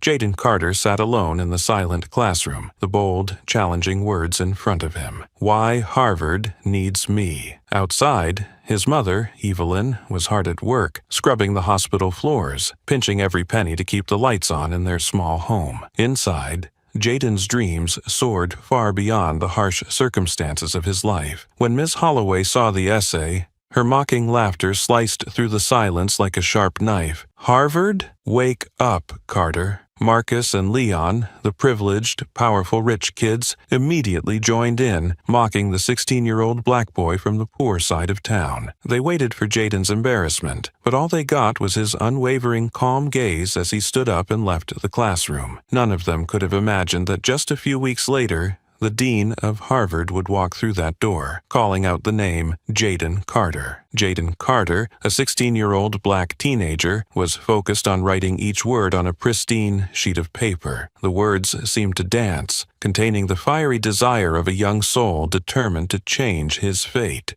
Jaden Carter sat alone in the silent classroom, the bold, challenging words in front of him. Why Harvard needs me. Outside, his mother, Evelyn, was hard at work, scrubbing the hospital floors, pinching every penny to keep the lights on in their small home. Inside, Jaden's dreams soared far beyond the harsh circumstances of his life. When Miss Holloway saw the essay, her mocking laughter sliced through the silence like a sharp knife. Harvard? Wake up, Carter. Marcus and Leon, the privileged, powerful rich kids, immediately joined in, mocking the 16-year-old black boy from the poor side of town. They waited for Jaden's embarrassment, but all they got was his unwavering, calm gaze as he stood up and left the classroom. None of them could have imagined that just a few weeks later, the dean of Harvard would walk through that door, calling out the name Jaden Carter. Jaden Carter, a 16-year-old black teenager, was focused on writing each word on a pristine sheet of paper. The words seemed to dance, containing the fiery desire of a young soul determined to change his fate.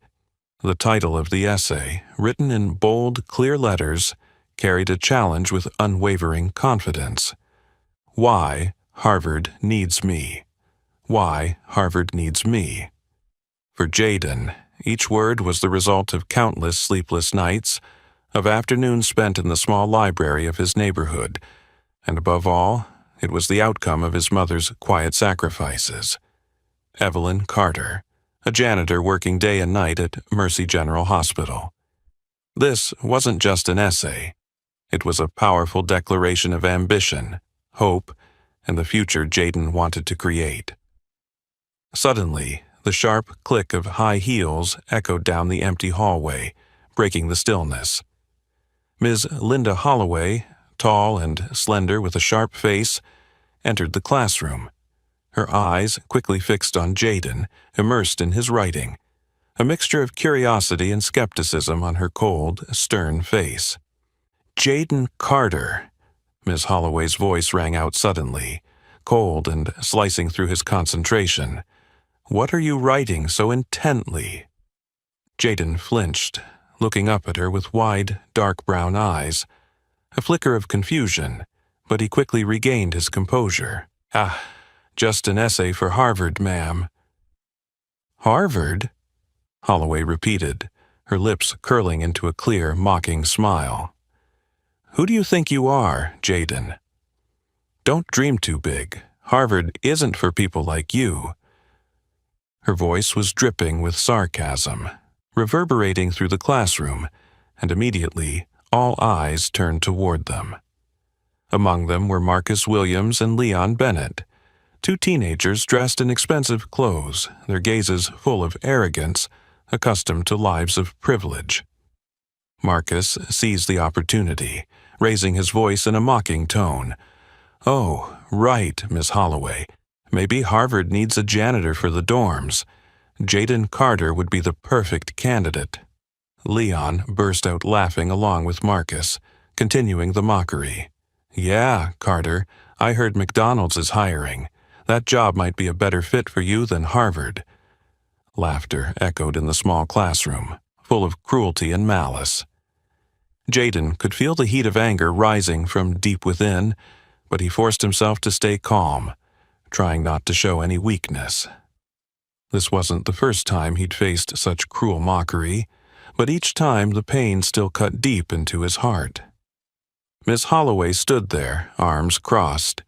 The title of the essay, written in bold, clear letters, carried a challenge with unwavering confidence. Why Harvard needs me. Why Harvard needs me. For Jaden, each word was the result of countless sleepless nights, of afternoons spent in the small library of his neighborhood, and above all, it was the outcome of his mother's quiet sacrifices. Evelyn Carter, a janitor working day and night at Mercy General Hospital. This wasn't just an essay. It was a powerful declaration of ambition, hope, and the future Jaden wanted to create. Suddenly, the sharp click of high heels echoed down the empty hallway, breaking the stillness. Ms. Linda Holloway, tall and slender with a sharp face, entered the classroom, her eyes quickly fixed on Jaden, immersed in his writing, a mixture of curiosity and skepticism on her cold, stern face. "Jaden Carter," Ms. Holloway's voice rang out suddenly, cold and slicing through his concentration. "What are you writing so intently?" Jaden flinched, looking up at her with wide, dark brown eyes. A flicker of confusion, but he quickly regained his composure. Just an essay for Harvard, ma'am." "Harvard?" Holloway repeated, her lips curling into a clear, mocking smile. "Who do you think you are, Jaden? Don't dream too big. Harvard isn't for people like you." Her voice was dripping with sarcasm, reverberating through the classroom, and immediately all eyes turned toward them. Among them were Marcus Williams and Leon Bennett, two teenagers dressed in expensive clothes, their gazes full of arrogance, accustomed to lives of privilege. Marcus seized the opportunity, raising his voice in a mocking tone. "Oh, right, Miss Holloway. Maybe Harvard needs a janitor for the dorms. Jaden Carter would be the perfect candidate." Leon burst out laughing along with Marcus, continuing the mockery. "Yeah, Carter, I heard McDonald's is hiring. That job might be a better fit for you than Harvard." Laughter echoed in the small classroom, full of cruelty and malice. Jaden could feel the heat of anger rising from deep within, but he forced himself to stay calm, trying not to show any weakness. This wasn't the first time he'd faced such cruel mockery, but each time the pain still cut deep into his heart. Miss Holloway stood there, arms crossed,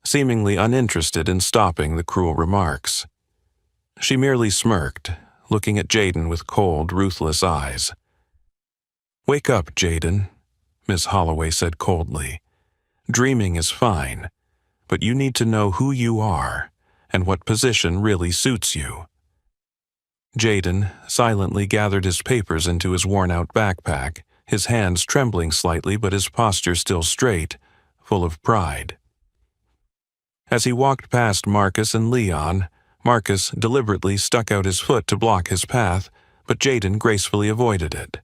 seemingly uninterested in stopping the cruel remarks. She merely smirked, looking at Jaden with cold, ruthless eyes. "Wake up, Jaden," Miss Holloway said coldly. "Dreaming is fine, but you need to know who you are and what position really suits you." Jaden silently gathered his papers into his worn-out backpack, his hands trembling slightly but his posture still straight, full of pride. As he walked past Marcus and Leon, Marcus deliberately stuck out his foot to block his path, but Jaden gracefully avoided it.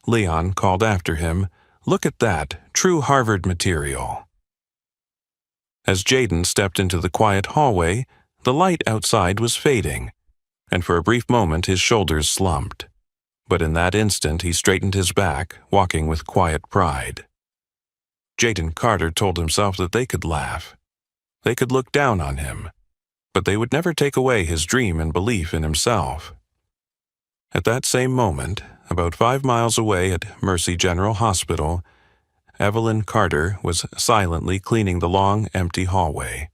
Leon called after him, "Look at that, true Harvard material." As Jaden stepped into the quiet hallway, the light outside was fading, and for a brief moment his shoulders slumped. But in that instant he straightened his back, walking with quiet pride. Jaden Carter told himself that they could laugh. They could look down on him, but they would never take away his dream and belief in himself. At that same moment, about 5 miles away at Mercy General Hospital, Evelyn Carter was silently cleaning the long, empty hallway.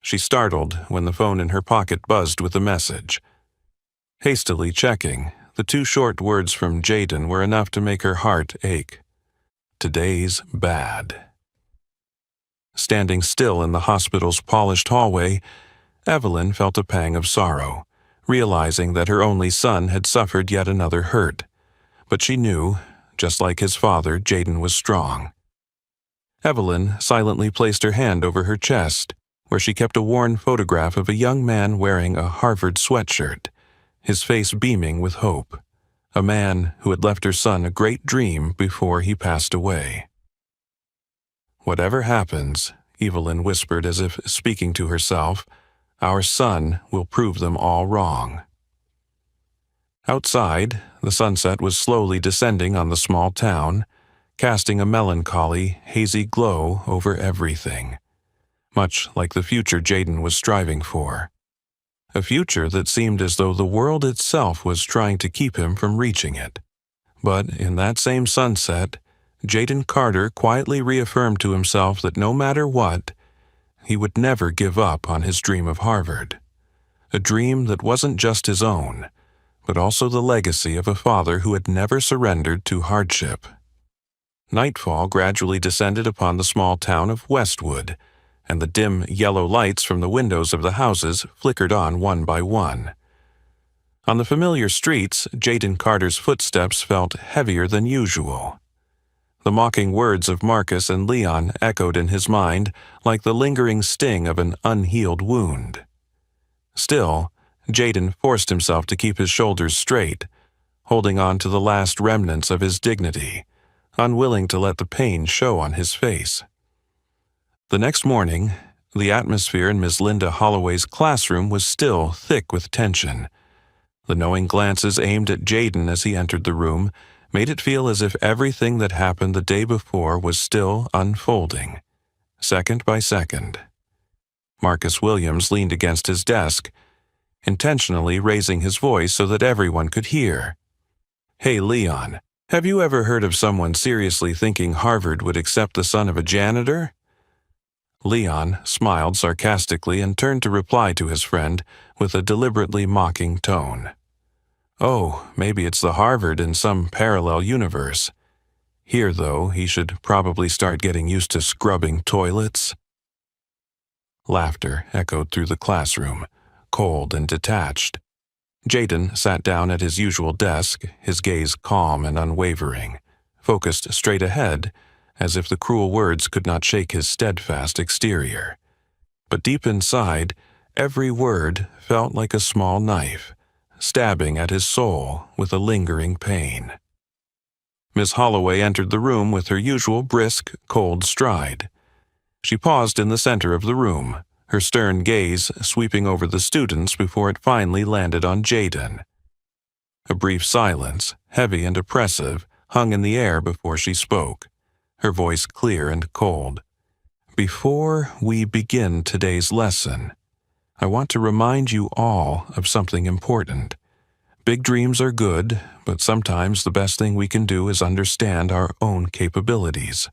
She startled when the phone in her pocket buzzed with a message. Hastily checking, the 2 short words from Jaden were enough to make her heart ache. Today's bad. Standing still in the hospital's polished hallway, Evelyn felt a pang of sorrow, realizing that her only son had suffered yet another hurt. But she knew, just like his father, Jaden was strong. Evelyn silently placed her hand over her chest, where she kept a worn photograph of a young man wearing a Harvard sweatshirt, his face beaming with hope, a man who had left her son a great dream before he passed away. Whatever happens, Evelyn whispered as if speaking to herself, our son will prove them all wrong. Outside, the sunset was slowly descending on the small town, casting a melancholy, hazy glow over everything, much like the future Jaden was striving for. A future that seemed as though the world itself was trying to keep him from reaching it. But in that same sunset, Jaden Carter quietly reaffirmed to himself that no matter what, he would never give up on his dream of Harvard. A dream that wasn't just his own, but also the legacy of a father who had never surrendered to hardship. Nightfall gradually descended upon the small town of Westwood, and the dim yellow lights from the windows of the houses flickered on one by one. On the familiar streets, Jaden Carter's footsteps felt heavier than usual. The mocking words of Marcus and Leon echoed in his mind like the lingering sting of an unhealed wound. Still, Jaden forced himself to keep his shoulders straight, holding on to the last remnants of his dignity, unwilling to let the pain show on his face. The next morning, the atmosphere in Miss Linda Holloway's classroom was still thick with tension. The knowing glances aimed at Jaden as he entered the room made it feel as if everything that happened the day before was still unfolding, second by second. Marcus Williams leaned against his desk, intentionally raising his voice so that everyone could hear. "Hey, Leon, have you ever heard of someone seriously thinking Harvard would accept the son of a janitor?" Leon smiled sarcastically and turned to reply to his friend with a deliberately mocking tone. "Oh, maybe it's the Harvard in some parallel universe. Here, though, he should probably start getting used to scrubbing toilets." Laughter echoed through the classroom, cold and detached. Jaden sat down at his usual desk, his gaze calm and unwavering, focused straight ahead, as if the cruel words could not shake his steadfast exterior. But deep inside, every word felt like a small knife, stabbing at his soul with a lingering pain. Miss Holloway entered the room with her usual brisk, cold stride. She paused in the center of the room, her stern gaze sweeping over the students before it finally landed on Jaden. A brief silence, heavy and oppressive, hung in the air before she spoke, her voice clear and cold. "Before we begin today's lesson, I want to remind you all of something important. Big dreams are good, but sometimes the best thing we can do is understand our own capabilities."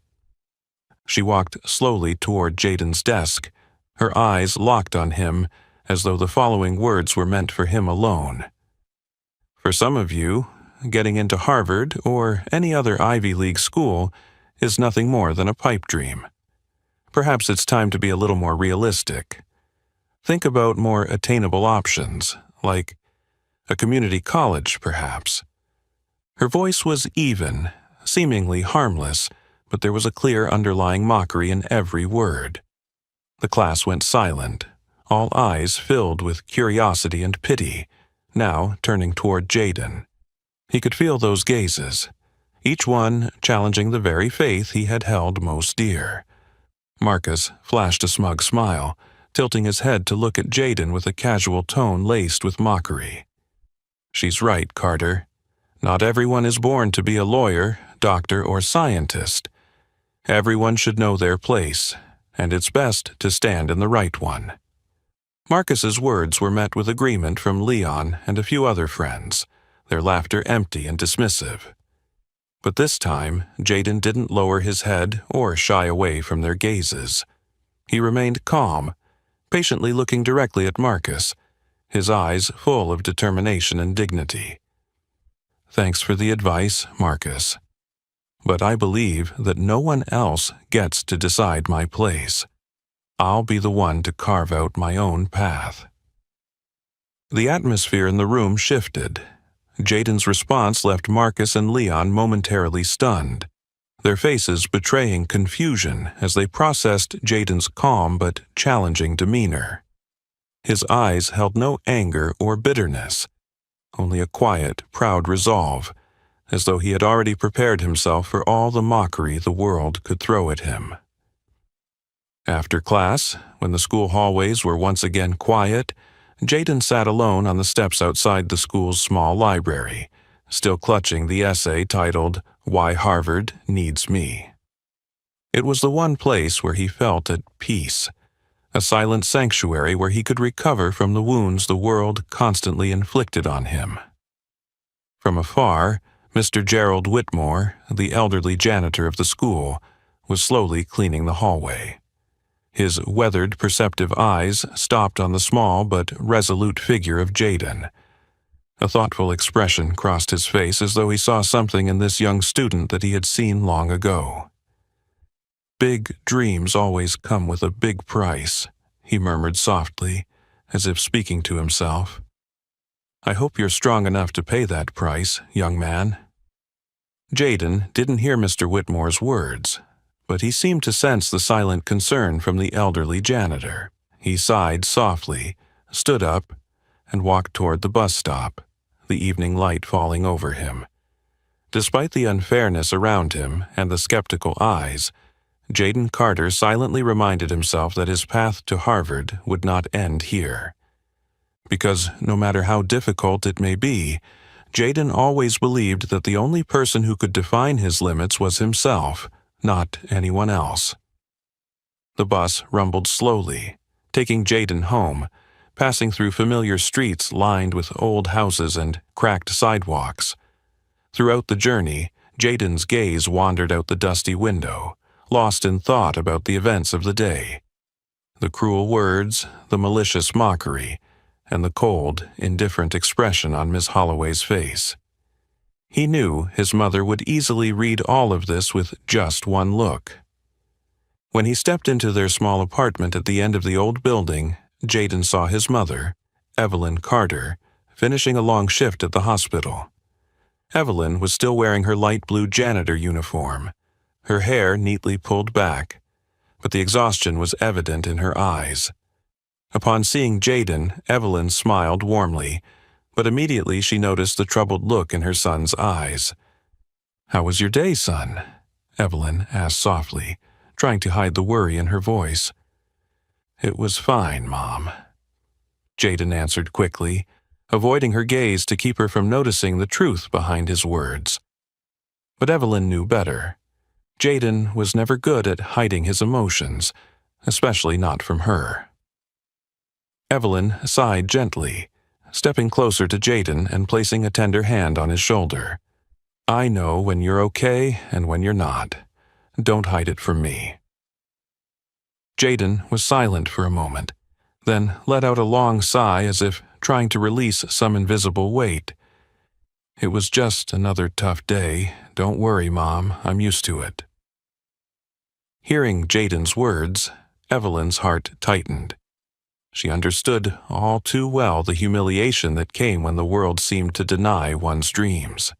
She walked slowly toward Jaden's desk, her eyes locked on him as though the following words were meant for him alone. "For some of you, getting into Harvard or any other Ivy League school is nothing more than a pipe dream. Perhaps it's time to be a little more realistic. Think about more attainable options, like a community college, perhaps." Her voice was even, seemingly harmless, but there was a clear underlying mockery in every word. The class went silent, all eyes filled with curiosity and pity, now turning toward Jaden. He could feel those gazes, each one challenging the very faith he had held most dear. Marcus flashed a smug smile, tilting his head to look at Jaden with a casual tone laced with mockery. "She's right, Carter. Not everyone is born to be a lawyer, doctor, or scientist. Everyone should know their place, and it's best to stand in the right one. Marcus's words were met with agreement from Leon and a few other friends, their laughter empty and dismissive. But this time, Jaden didn't lower his head or shy away from their gazes. He remained calm, patiently looking directly at Marcus, his eyes full of determination and dignity. "Thanks for the advice, Marcus. But I believe that no one else gets to decide my place. I'll be the one to carve out my own path." The atmosphere in the room shifted. Jaden's response left Marcus and Leon momentarily stunned, their faces betraying confusion as they processed Jaden's calm but challenging demeanor. His eyes held no anger or bitterness, only a quiet, proud resolve, as though he had already prepared himself for all the mockery the world could throw at him. After class, when the school hallways were once again quiet, Jaden sat alone on the steps outside the school's small library, still clutching the essay titled "Why Harvard Needs Me." It was the one place where he felt at peace, a silent sanctuary where he could recover from the wounds the world constantly inflicted on him. From afar, Mr. Gerald Whitmore, the elderly janitor of the school, was slowly cleaning the hallway. His weathered, perceptive eyes stopped on the small but resolute figure of Jaden. A thoughtful expression crossed his face as though he saw something in this young student that he had seen long ago. "Big dreams always come with a big price," he murmured softly, as if speaking to himself. "I hope you're strong enough to pay that price, young man." Jaden didn't hear Mr. Whitmore's words, but he seemed to sense the silent concern from the elderly janitor. He sighed softly, stood up, and walked toward the bus stop, the evening light falling over him. Despite the unfairness around him and the skeptical eyes, Jaden Carter silently reminded himself that his path to Harvard would not end here. Because no matter how difficult it may be, Jaden always believed that the only person who could define his limits was himself, not anyone else. The bus rumbled slowly, taking Jaden home, passing through familiar streets lined with old houses and cracked sidewalks. Throughout the journey, Jaden's gaze wandered out the dusty window, lost in thought about the events of the day. The cruel words, the malicious mockery, and the cold, indifferent expression on Miss Holloway's face. He knew his mother would easily read all of this with just one look. When he stepped into their small apartment at the end of the old building, Jaden saw his mother, Evelyn Carter, finishing a long shift at the hospital. Evelyn was still wearing her light blue janitor uniform, her hair neatly pulled back, but the exhaustion was evident in her eyes. Upon seeing Jaden, Evelyn smiled warmly, but immediately she noticed the troubled look in her son's eyes. "How was your day, son?" Evelyn asked softly, trying to hide the worry in her voice. "It was fine, Mom," Jaden answered quickly, avoiding her gaze to keep her from noticing the truth behind his words. But Evelyn knew better. Jaden was never good at hiding his emotions, especially not from her. Evelyn sighed gently, stepping closer to Jaden and placing a tender hand on his shoulder. "I know when you're okay and when you're not. Don't hide it from me." Jaden was silent for a moment, then let out a long sigh as if trying to release some invisible weight. "It was just another tough day. Don't worry, Mom. I'm used to it." Hearing Jaden's words, Evelyn's heart tightened. She understood all too well the humiliation that came when the world seemed to deny one's dreams.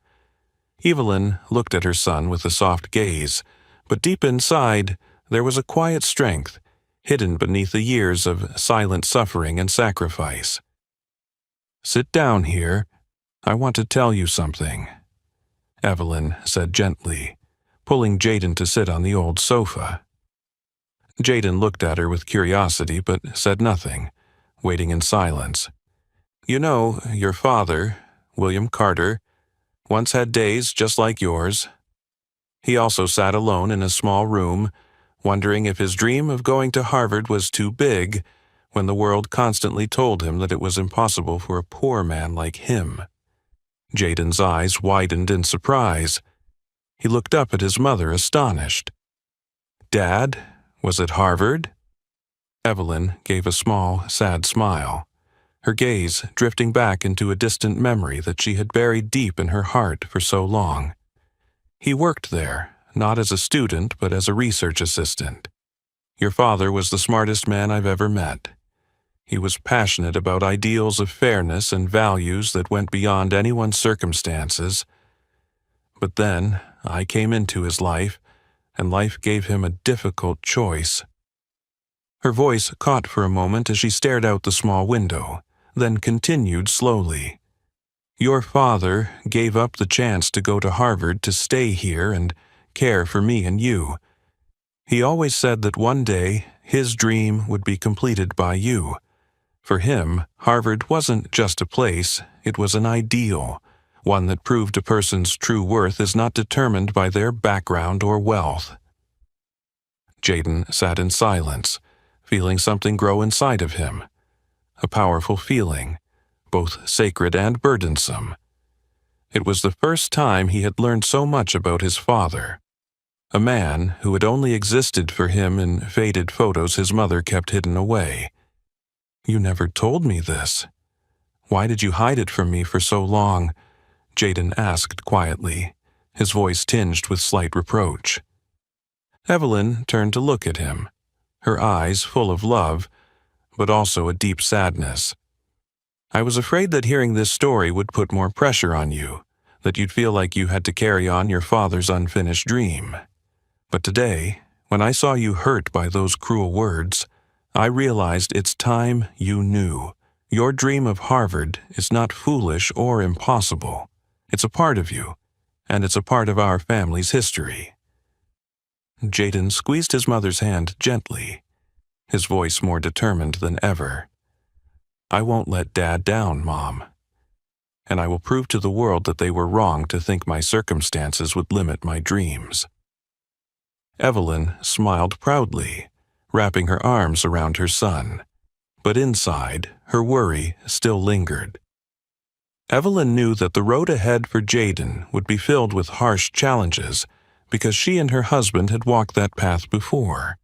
Evelyn looked at her son with a soft gaze, but deep inside, there was a quiet strength, hidden beneath the years of silent suffering and sacrifice. "Sit down here. I want to tell you something," Evelyn said gently, pulling Jaden to sit on the old sofa. Jaden looked at her with curiosity but said nothing, waiting in silence. "You know, your father, William Carter, once had days just like yours." He also sat alone in a small room, wondering if his dream of going to Harvard was too big, when the world constantly told him that it was impossible for a poor man like him. Jaden's eyes widened in surprise. He looked up at his mother, astonished. "Dad, was it Harvard?" Evelyn gave a small, sad smile, her gaze drifting back into a distant memory that she had buried deep in her heart for so long. "He worked there, not as a student but as a research assistant. Your father was the smartest man I've ever met. He was passionate about ideals of fairness and values that went beyond anyone's circumstances. But then I came into his life, and life gave him a difficult choice." Her voice caught for a moment as she stared out the small window, then continued slowly. "Your father gave up the chance to go to Harvard to stay here and care for me and you. He always said that one day his dream would be completed by you. For him, Harvard wasn't just a place, it was an ideal, one that proved a person's true worth is not determined by their background or wealth." Jaden sat in silence, feeling something grow inside of him. A powerful feeling, both sacred and burdensome. It was the first time he had learned so much about his father, a man who had only existed for him in faded photos his mother kept hidden away. "You never told me this. Why did you hide it from me for so long?" Jaden asked quietly, his voice tinged with slight reproach. Evelyn turned to look at him, her eyes full of love, but also a deep sadness. "I was afraid that hearing this story would put more pressure on you, that you'd feel like you had to carry on your father's unfinished dream. But today, when I saw you hurt by those cruel words, I realized it's time you knew. Your dream of Harvard is not foolish or impossible. It's a part of you, and it's a part of our family's history." Jaden squeezed his mother's hand gently, his voice more determined than ever. "I won't let Dad down, Mom. And I will prove to the world that they were wrong to think my circumstances would limit my dreams." Evelyn smiled proudly, wrapping her arms around her son, but inside, her worry still lingered. Evelyn knew that the road ahead for Jaden would be filled with harsh challenges because she and her husband had walked that path before,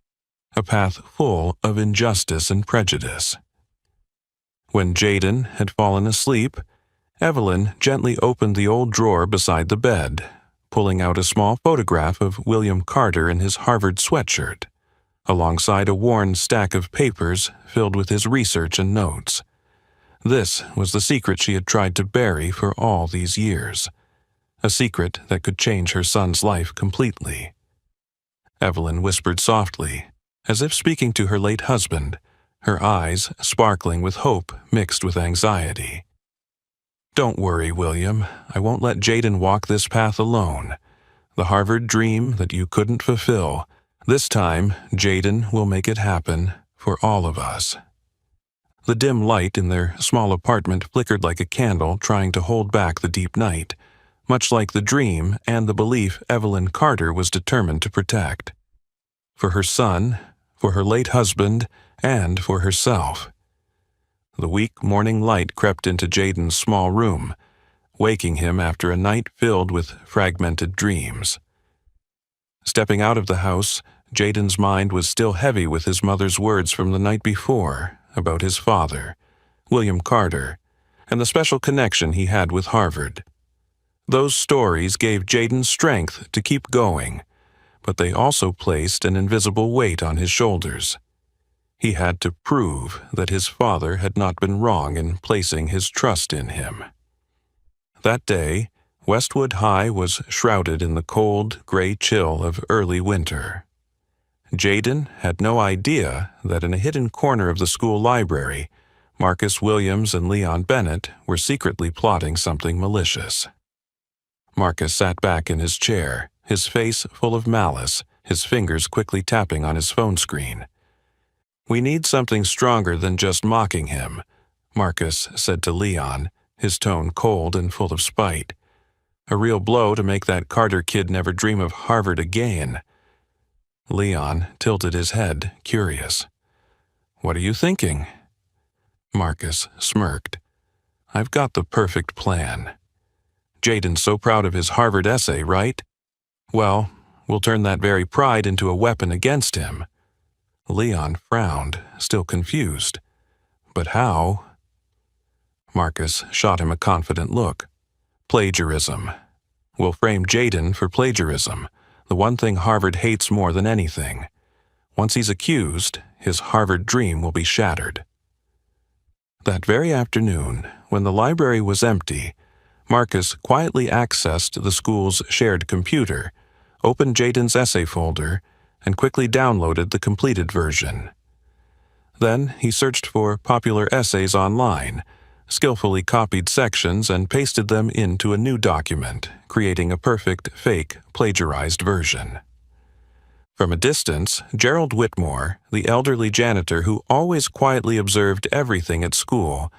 a path full of injustice and prejudice. When Jaden had fallen asleep, Evelyn gently opened the old drawer beside the bed, pulling out a small photograph of William Carter in his Harvard sweatshirt, alongside a worn stack of papers filled with his research and notes. This was the secret she had tried to bury for all these years, a secret that could change her son's life completely. Evelyn whispered softly, as if speaking to her late husband, her eyes sparkling with hope mixed with anxiety. "Don't worry, William. I won't let Jaden walk this path alone. The Harvard dream that you couldn't fulfill, this time Jaden will make it happen for all of us." The dim light in their small apartment flickered like a candle trying to hold back the deep night, much like the dream and the belief Evelyn Carter was determined to protect. For her son, for her late husband, and for herself. The weak morning light crept into Jaden's small room, waking him after a night filled with fragmented dreams. Stepping out of the house, Jaden's mind was still heavy with his mother's words from the night before about his father, William Carter, and the special connection he had with Harvard. Those stories gave Jaden strength to keep going, but they also placed an invisible weight on his shoulders. He had to prove that his father had not been wrong in placing his trust in him. That day, Westwood High was shrouded in the cold, gray chill of early winter. Jaden had no idea that in a hidden corner of the school library, Marcus Williams and Leon Bennett were secretly plotting something malicious. Marcus sat back in his chair, his face full of malice, his fingers quickly tapping on his phone screen. "We need something stronger than just mocking him," Marcus said to Leon, his tone cold and full of spite. A real blow to make that Carter kid never dream of Harvard again. Leon tilted his head, curious. "What are you thinking?" Marcus smirked. "I've got the perfect plan. Jaden's so proud of his Harvard essay, right? Well, we'll turn that very pride into a weapon against him." Leon frowned, still confused. "But how?" Marcus shot him a confident look. "Plagiarism. We'll frame Jaden for plagiarism, the one thing Harvard hates more than anything. Once he's accused, his Harvard dream will be shattered." That very afternoon, when the library was empty, Marcus quietly accessed the school's shared computer, opened Jaden's essay folder, and quickly downloaded the completed version. Then he searched for popular essays online, skillfully copied sections and pasted them into a new document, creating a perfect, fake, plagiarized version. From a distance, Gerald Whitmore, the elderly janitor who always quietly observed everything at school,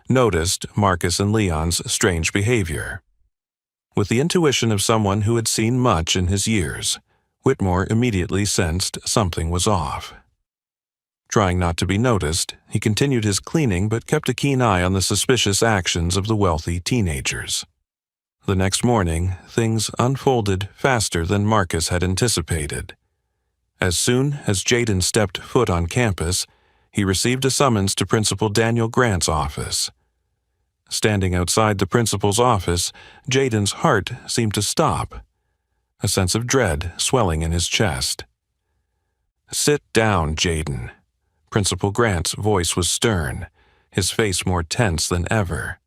noticed Marcus and Leon's strange behavior. With the intuition of someone who had seen much in his years, Whitmore immediately sensed something was off. Trying not to be noticed, he continued his cleaning but kept a keen eye on the suspicious actions of the wealthy teenagers. The next morning, things unfolded faster than Marcus had anticipated. As soon as Jaden stepped foot on campus, he received a summons to Principal Daniel Grant's office. Standing outside the principal's office, Jaden's heart seemed to stop, a sense of dread swelling in his chest. "Sit down, Jaden." Principal Grant's voice was stern, his face more tense than ever.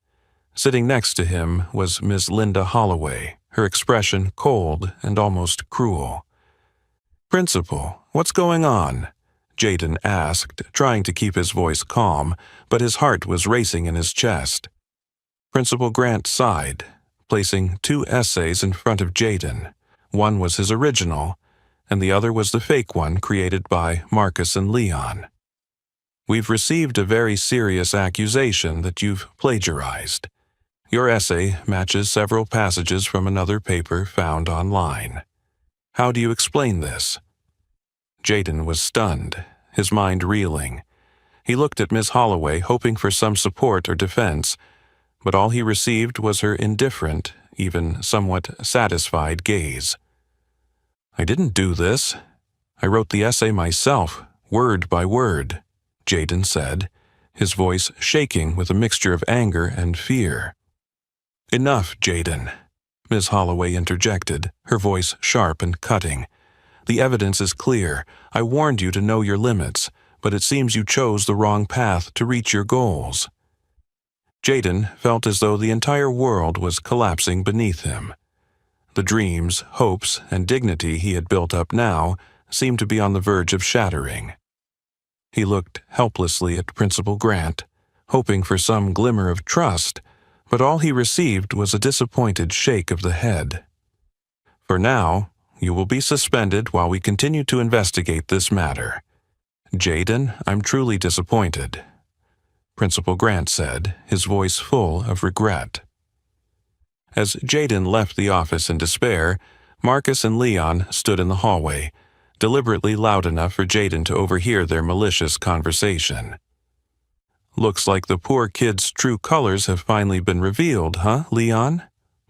Sitting next to him was Miss Linda Holloway, her expression cold and almost cruel. "Principal, what's going on?" Jaden asked, trying to keep his voice calm, but his heart was racing in his chest. Principal Grant sighed, placing 2 essays in front of Jaden. One was his original, and the other was the fake one created by Marcus and Leon. "We've received a very serious accusation that you've plagiarized. Your essay matches several passages from another paper found online. How do you explain this?" Jaden was stunned, his mind reeling. He looked at Miss Holloway, hoping for some support or defense, but all he received was her indifferent, even somewhat satisfied gaze. "I didn't do this. I wrote the essay myself, word by word," Jaden said, his voice shaking with a mixture of anger and fear. "Enough, Jaden," Miss Holloway interjected, her voice sharp and cutting. "The evidence is clear. I warned you to know your limits, but it seems you chose the wrong path to reach your goals." Jaden felt as though the entire world was collapsing beneath him. The dreams, hopes, and dignity he had built up now seemed to be on the verge of shattering. He looked helplessly at Principal Grant, hoping for some glimmer of trust, but all he received was a disappointed shake of the head. "For now, you will be suspended while we continue to investigate this matter. Jaden, I'm truly disappointed," Principal Grant said, his voice full of regret. As Jaden left the office in despair, Marcus and Leon stood in the hallway, deliberately loud enough for Jaden to overhear their malicious conversation. "Looks like the poor kid's true colors have finally been revealed, huh, Leon?"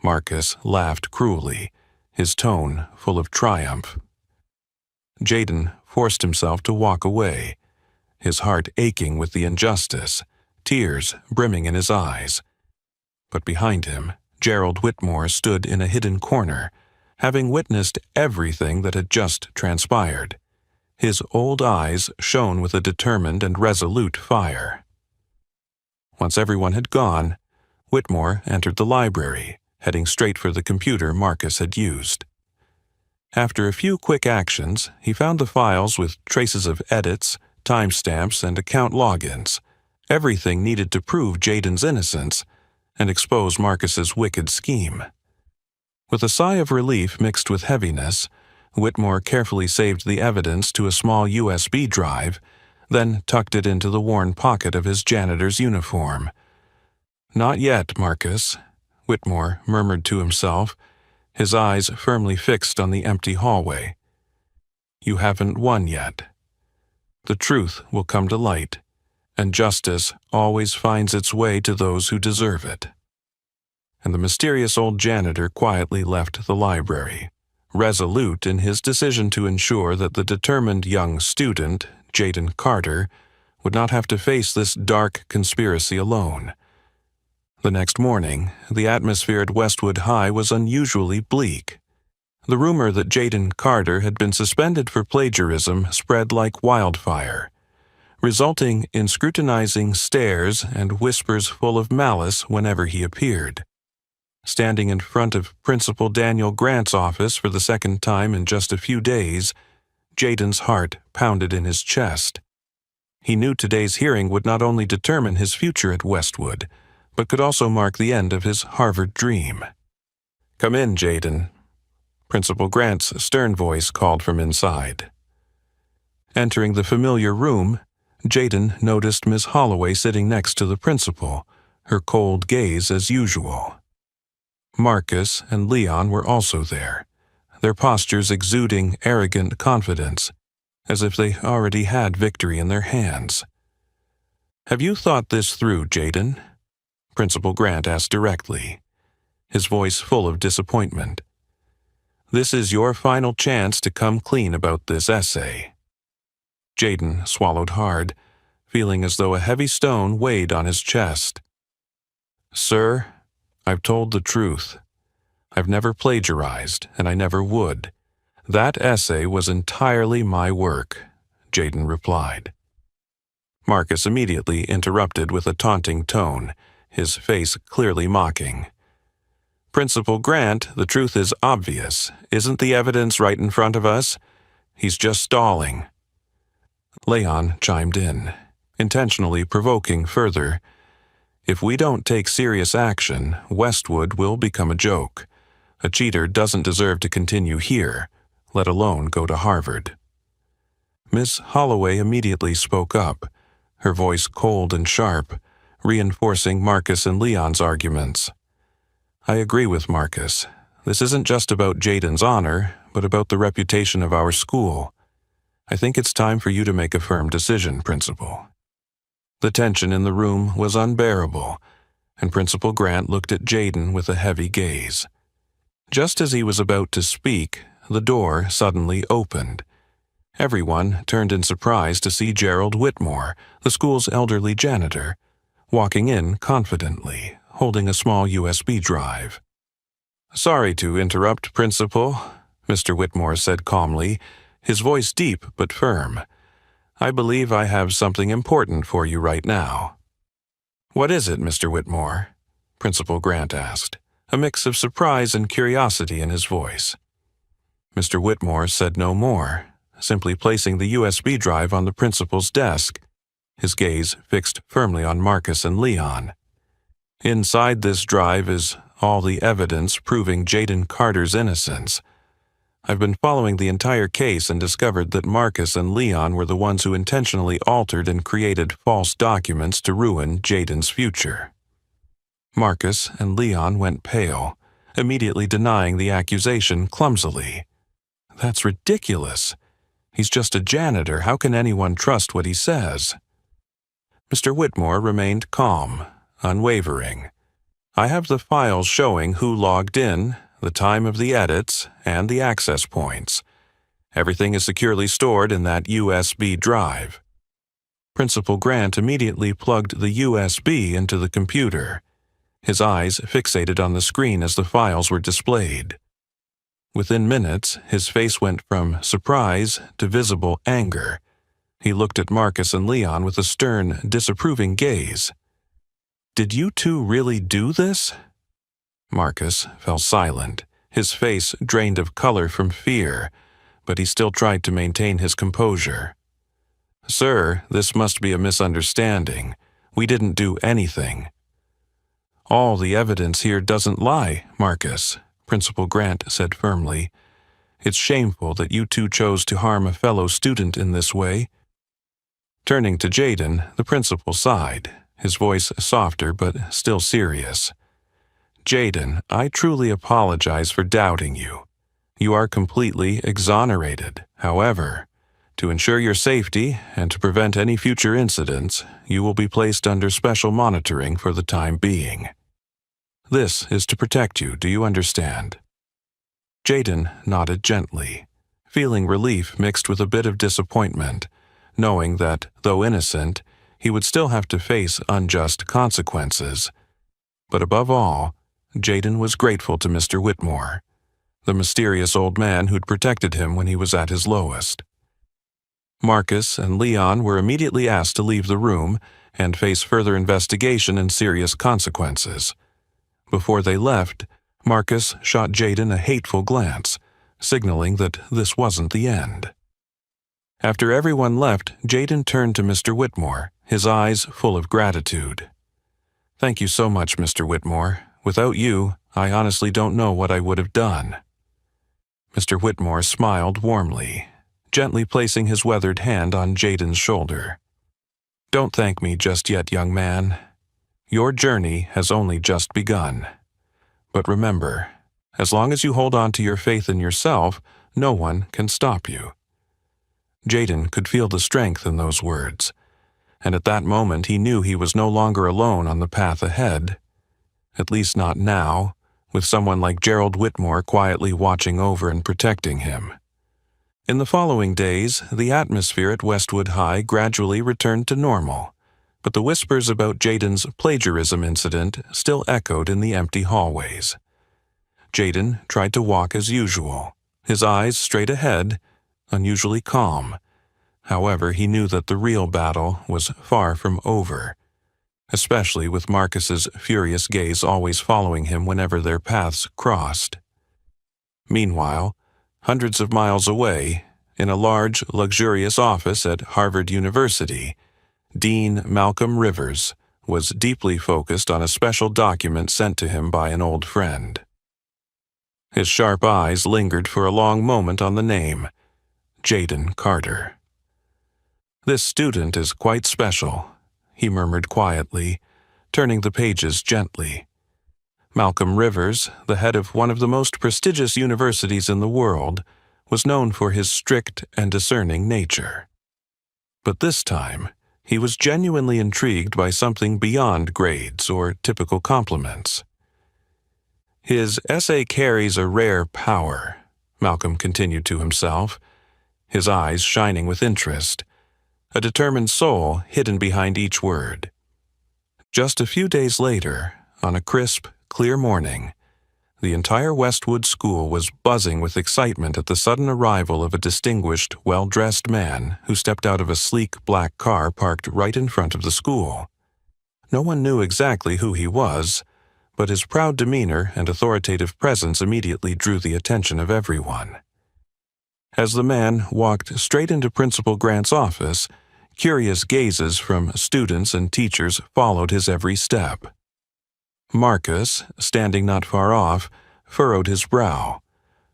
Marcus laughed cruelly, his tone full of triumph. Jaden forced himself to walk away, his heart aching with the injustice, tears brimming in his eyes. But behind him, Gerald Whitmore stood in a hidden corner, having witnessed everything that had just transpired. His old eyes shone with a determined and resolute fire. Once everyone had gone, Whitmore entered the library, heading straight for the computer Marcus had used. After a few quick actions, he found the files with traces of edits, timestamps, and account logins, everything needed to prove Jaden's innocence and expose Marcus's wicked scheme. With a sigh of relief mixed with heaviness, Whitmore carefully saved the evidence to a small USB drive, then tucked it into the worn pocket of his janitor's uniform. "Not yet, Marcus." Whitmore murmured to himself, his eyes firmly fixed on the empty hallway. You haven't won yet. The truth will come to light, and justice always finds its way to those who deserve it. And the mysterious old janitor quietly left the library, resolute in his decision to ensure that the determined young student, Jaden Carter, would not have to face this dark conspiracy alone. The next morning, the atmosphere at Westwood High was unusually bleak. The rumor that Jaden Carter had been suspended for plagiarism spread like wildfire, resulting in scrutinizing stares and whispers full of malice whenever he appeared. Standing in front of Principal Daniel Grant's office for the second time in just a few days, Jaden's heart pounded in his chest. He knew today's hearing would not only determine his future at Westwood, but could also mark the end of his Harvard dream. "Come in, Jaden," Principal Grant's stern voice called from inside. Entering the familiar room, Jaden noticed Miss Holloway sitting next to the principal, her cold gaze as usual. Marcus and Leon were also there, their postures exuding arrogant confidence, as if they already had victory in their hands. "Have you thought this through, Jaden?" Principal Grant asked directly, his voice full of disappointment. "This is your final chance to come clean about this essay." Jaden swallowed hard, feeling as though a heavy stone weighed on his chest. "Sir, I've told the truth. I've never plagiarized, and I never would. That essay was entirely my work," Jaden replied. Marcus immediately interrupted with a taunting tone, his face clearly mocking. "Principal Grant, the truth is obvious. Isn't the evidence right in front of us? He's just stalling." Leon chimed in, intentionally provoking further. "If we don't take serious action, Westwood will become a joke. A cheater doesn't deserve to continue here, let alone go to Harvard." Miss Holloway immediately spoke up, her voice cold and sharp, reinforcing Marcus and Leon's arguments. "I agree with Marcus. This isn't just about Jaden's honor, but about the reputation of our school. I think it's time for you to make a firm decision, Principal." The tension in the room was unbearable, and Principal Grant looked at Jaden with a heavy gaze. Just as he was about to speak, the door suddenly opened. Everyone turned in surprise to see Gerald Whitmore, the school's elderly janitor, walking in confidently, holding a small USB drive. "Sorry to interrupt, Principal," Mr. Whitmore said calmly, his voice deep but firm. "I believe I have something important for you right now." "What is it, Mr. Whitmore?" Principal Grant asked, a mix of surprise and curiosity in his voice. Mr. Whitmore said no more, simply placing the USB drive on the principal's desk, his gaze fixed firmly on Marcus and Leon. "Inside this drive is all the evidence proving Jaden Carter's innocence. I've been following the entire case and discovered that Marcus and Leon were the ones who intentionally altered and created false documents to ruin Jaden's future." Marcus and Leon went pale, immediately denying the accusation clumsily. "That's ridiculous. He's just a janitor. How can anyone trust what he says?" Mr. Whitmore remained calm, unwavering. "I have the files showing who logged in, the time of the edits, and the access points. Everything is securely stored in that USB drive." Principal Grant immediately plugged the USB into the computer, his eyes fixated on the screen as the files were displayed. Within minutes, his face went from surprise to visible anger. He looked at Marcus and Leon with a stern, disapproving gaze. "Did you two really do this?" Marcus fell silent, his face drained of color from fear, but he still tried to maintain his composure. "Sir, this must be a misunderstanding. We didn't do anything." "All the evidence here doesn't lie, Marcus," Principal Grant said firmly. "It's shameful that you two chose to harm a fellow student in this way." Turning to Jaden, the principal sighed, his voice softer but still serious. Jaden, I truly apologize for doubting you. You are completely exonerated. However, to ensure your safety and to prevent any future incidents, you will be placed under special monitoring for the time being. This is to protect you, do you understand? Jaden nodded gently, feeling relief mixed with a bit of disappointment, knowing that, though innocent, he would still have to face unjust consequences. But above all, Jaden was grateful to Mr. Whitmore, the mysterious old man who'd protected him when he was at his lowest. Marcus and Leon were immediately asked to leave the room and face further investigation and serious consequences. Before they left, Marcus shot Jaden a hateful glance, signaling that this wasn't the end. After everyone left, Jaden turned to Mr. Whitmore, his eyes full of gratitude. "Thank you so much, Mr. Whitmore. Without you, I honestly don't know what I would have done." Mr. Whitmore smiled warmly, gently placing his weathered hand on Jaden's shoulder. "Don't thank me just yet, young man. Your journey has only just begun. But remember, as long as you hold on to your faith in yourself, no one can stop you." Jaden could feel the strength in those words, and at that moment he knew he was no longer alone on the path ahead. At least not now, with someone like Gerald Whitmore quietly watching over and protecting him. In the following days, the atmosphere at Westwood High gradually returned to normal, but the whispers about Jaden's plagiarism incident still echoed in the empty hallways. Jaden tried to walk as usual, his eyes straight ahead, unusually calm. However, he knew that the real battle was far from over, especially with Marcus's furious gaze always following him whenever their paths crossed. Meanwhile, hundreds of miles away, in a large, luxurious office at Harvard University, Dean Malcolm Rivers was deeply focused on a special document sent to him by an old friend. His sharp eyes lingered for a long moment on the name, Jaden Carter. "This student is quite special," he murmured quietly, turning the pages gently. Malcolm Rivers, the head of one of the most prestigious universities in the world, was known for his strict and discerning nature. But this time, he was genuinely intrigued by something beyond grades or typical compliments. "His essay carries a rare power," Malcolm continued to himself, his eyes shining with interest, a determined soul hidden behind each word. Just a few days later, on a crisp, clear morning, the entire Westwood School was buzzing with excitement at the sudden arrival of a distinguished, well-dressed man who stepped out of a sleek black car parked right in front of the school. No one knew exactly who he was, but his proud demeanor and authoritative presence immediately drew the attention of everyone. As the man walked straight into Principal Grant's office, curious gazes from students and teachers followed his every step. Marcus, standing not far off, furrowed his brow,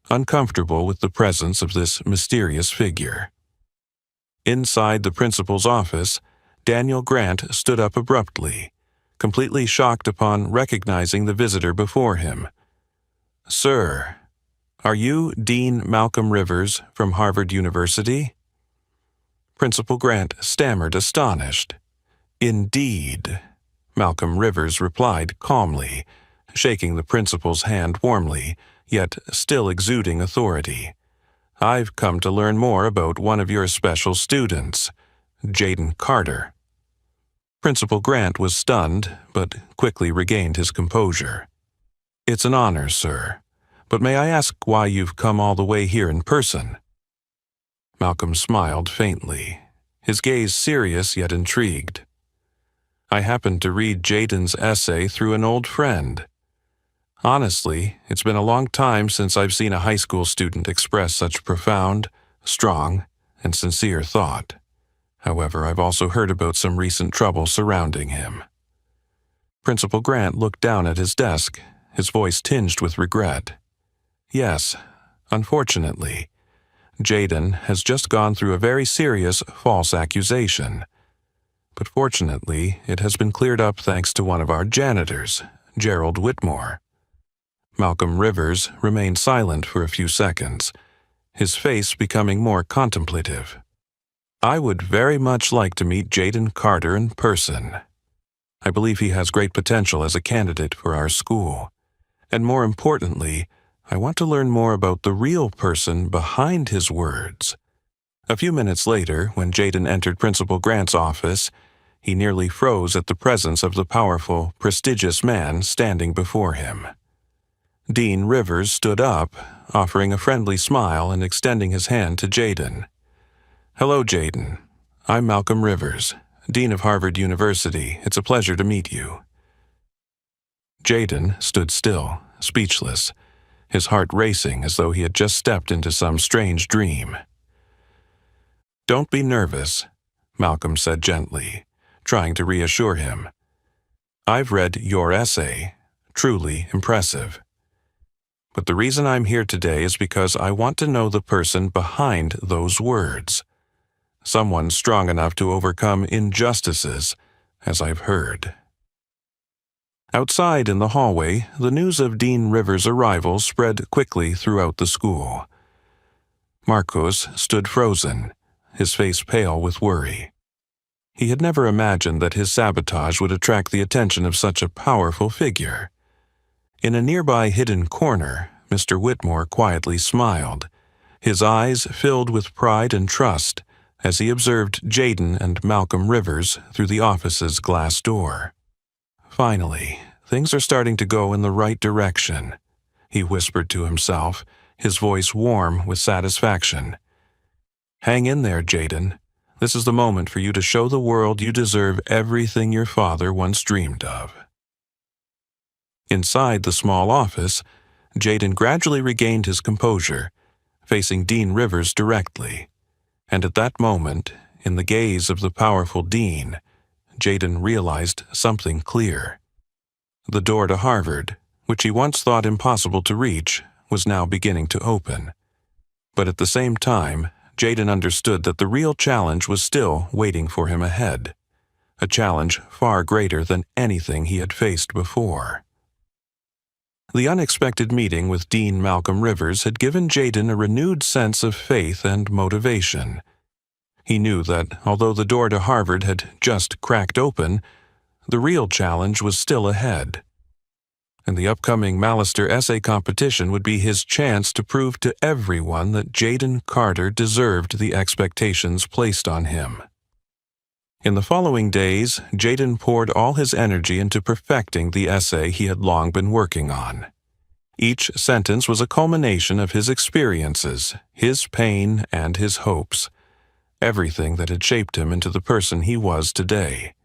uncomfortable with the presence of this mysterious figure. Inside the principal's office, Daniel Grant stood up abruptly, completely shocked upon recognizing the visitor before him. "Sir, are you Dean Malcolm Rivers from Harvard University?" Principal Grant stammered, astonished. "Indeed," Malcolm Rivers replied calmly, shaking the principal's hand warmly, yet still exuding authority. "I've come to learn more about one of your special students, Jaden Carter." Principal Grant was stunned, but quickly regained his composure. "It's an honor, sir. But may I ask why you've come all the way here in person?" Malcolm smiled faintly, his gaze serious yet intrigued. "I happened to read Jaden's essay through an old friend. Honestly, it's been a long time since I've seen a high school student express such profound, strong, and sincere thought. However, I've also heard about some recent trouble surrounding him." Principal Grant looked down at his desk, his voice tinged with regret. "Yes, unfortunately, Jaden has just gone through a very serious false accusation. But fortunately, it has been cleared up thanks to one of our janitors, Gerald Whitmore." Malcolm Rivers remained silent for a few seconds, his face becoming more contemplative. "I would very much like to meet Jaden Carter in person. I believe he has great potential as a candidate for our school. And more importantly, I want to learn more about the real person behind his words." A few minutes later, when Jaden entered Principal Grant's office, he nearly froze at the presence of the powerful, prestigious man standing before him. Dean Rivers stood up, offering a friendly smile and extending his hand to Jaden. "Hello, Jaden. I'm Malcolm Rivers, Dean of Harvard University. It's a pleasure to meet you." Jaden stood still, speechless, his heart racing as though he had just stepped into some strange dream. "Don't be nervous," Malcolm said gently, trying to reassure him. "I've read your essay. Truly impressive. But the reason I'm here today is because I want to know the person behind those words. Someone strong enough to overcome injustices, as I've heard." Outside in the hallway, the news of Dean Rivers' arrival spread quickly throughout the school. Marcos stood frozen, his face pale with worry. He had never imagined that his sabotage would attract the attention of such a powerful figure. In a nearby hidden corner, Mr. Whitmore quietly smiled, his eyes filled with pride and trust as he observed Jaden and Malcolm Rivers through the office's glass door. "Finally, things are starting to go in the right direction," he whispered to himself, his voice warm with satisfaction. "Hang in there, Jaden. This is the moment for you to show the world you deserve everything your father once dreamed of." Inside the small office, Jaden gradually regained his composure, facing Dean Rivers directly. And at that moment, in the gaze of the powerful Dean, Jaden realized something clear. The door to Harvard, which he once thought impossible to reach, was now beginning to open. But at the same time, Jaden understood that the real challenge was still waiting for him ahead, a challenge far greater than anything he had faced before. The unexpected meeting with Dean Malcolm Rivers had given Jaden a renewed sense of faith and motivation. He knew that, although the door to Harvard had just cracked open, the real challenge was still ahead. And the upcoming Mallister essay competition would be his chance to prove to everyone that Jaden Carter deserved the expectations placed on him. In the following days, Jaden poured all his energy into perfecting the essay he had long been working on. Each sentence was a culmination of his experiences, his pain, and his hopes, everything that had shaped him into the person he was today.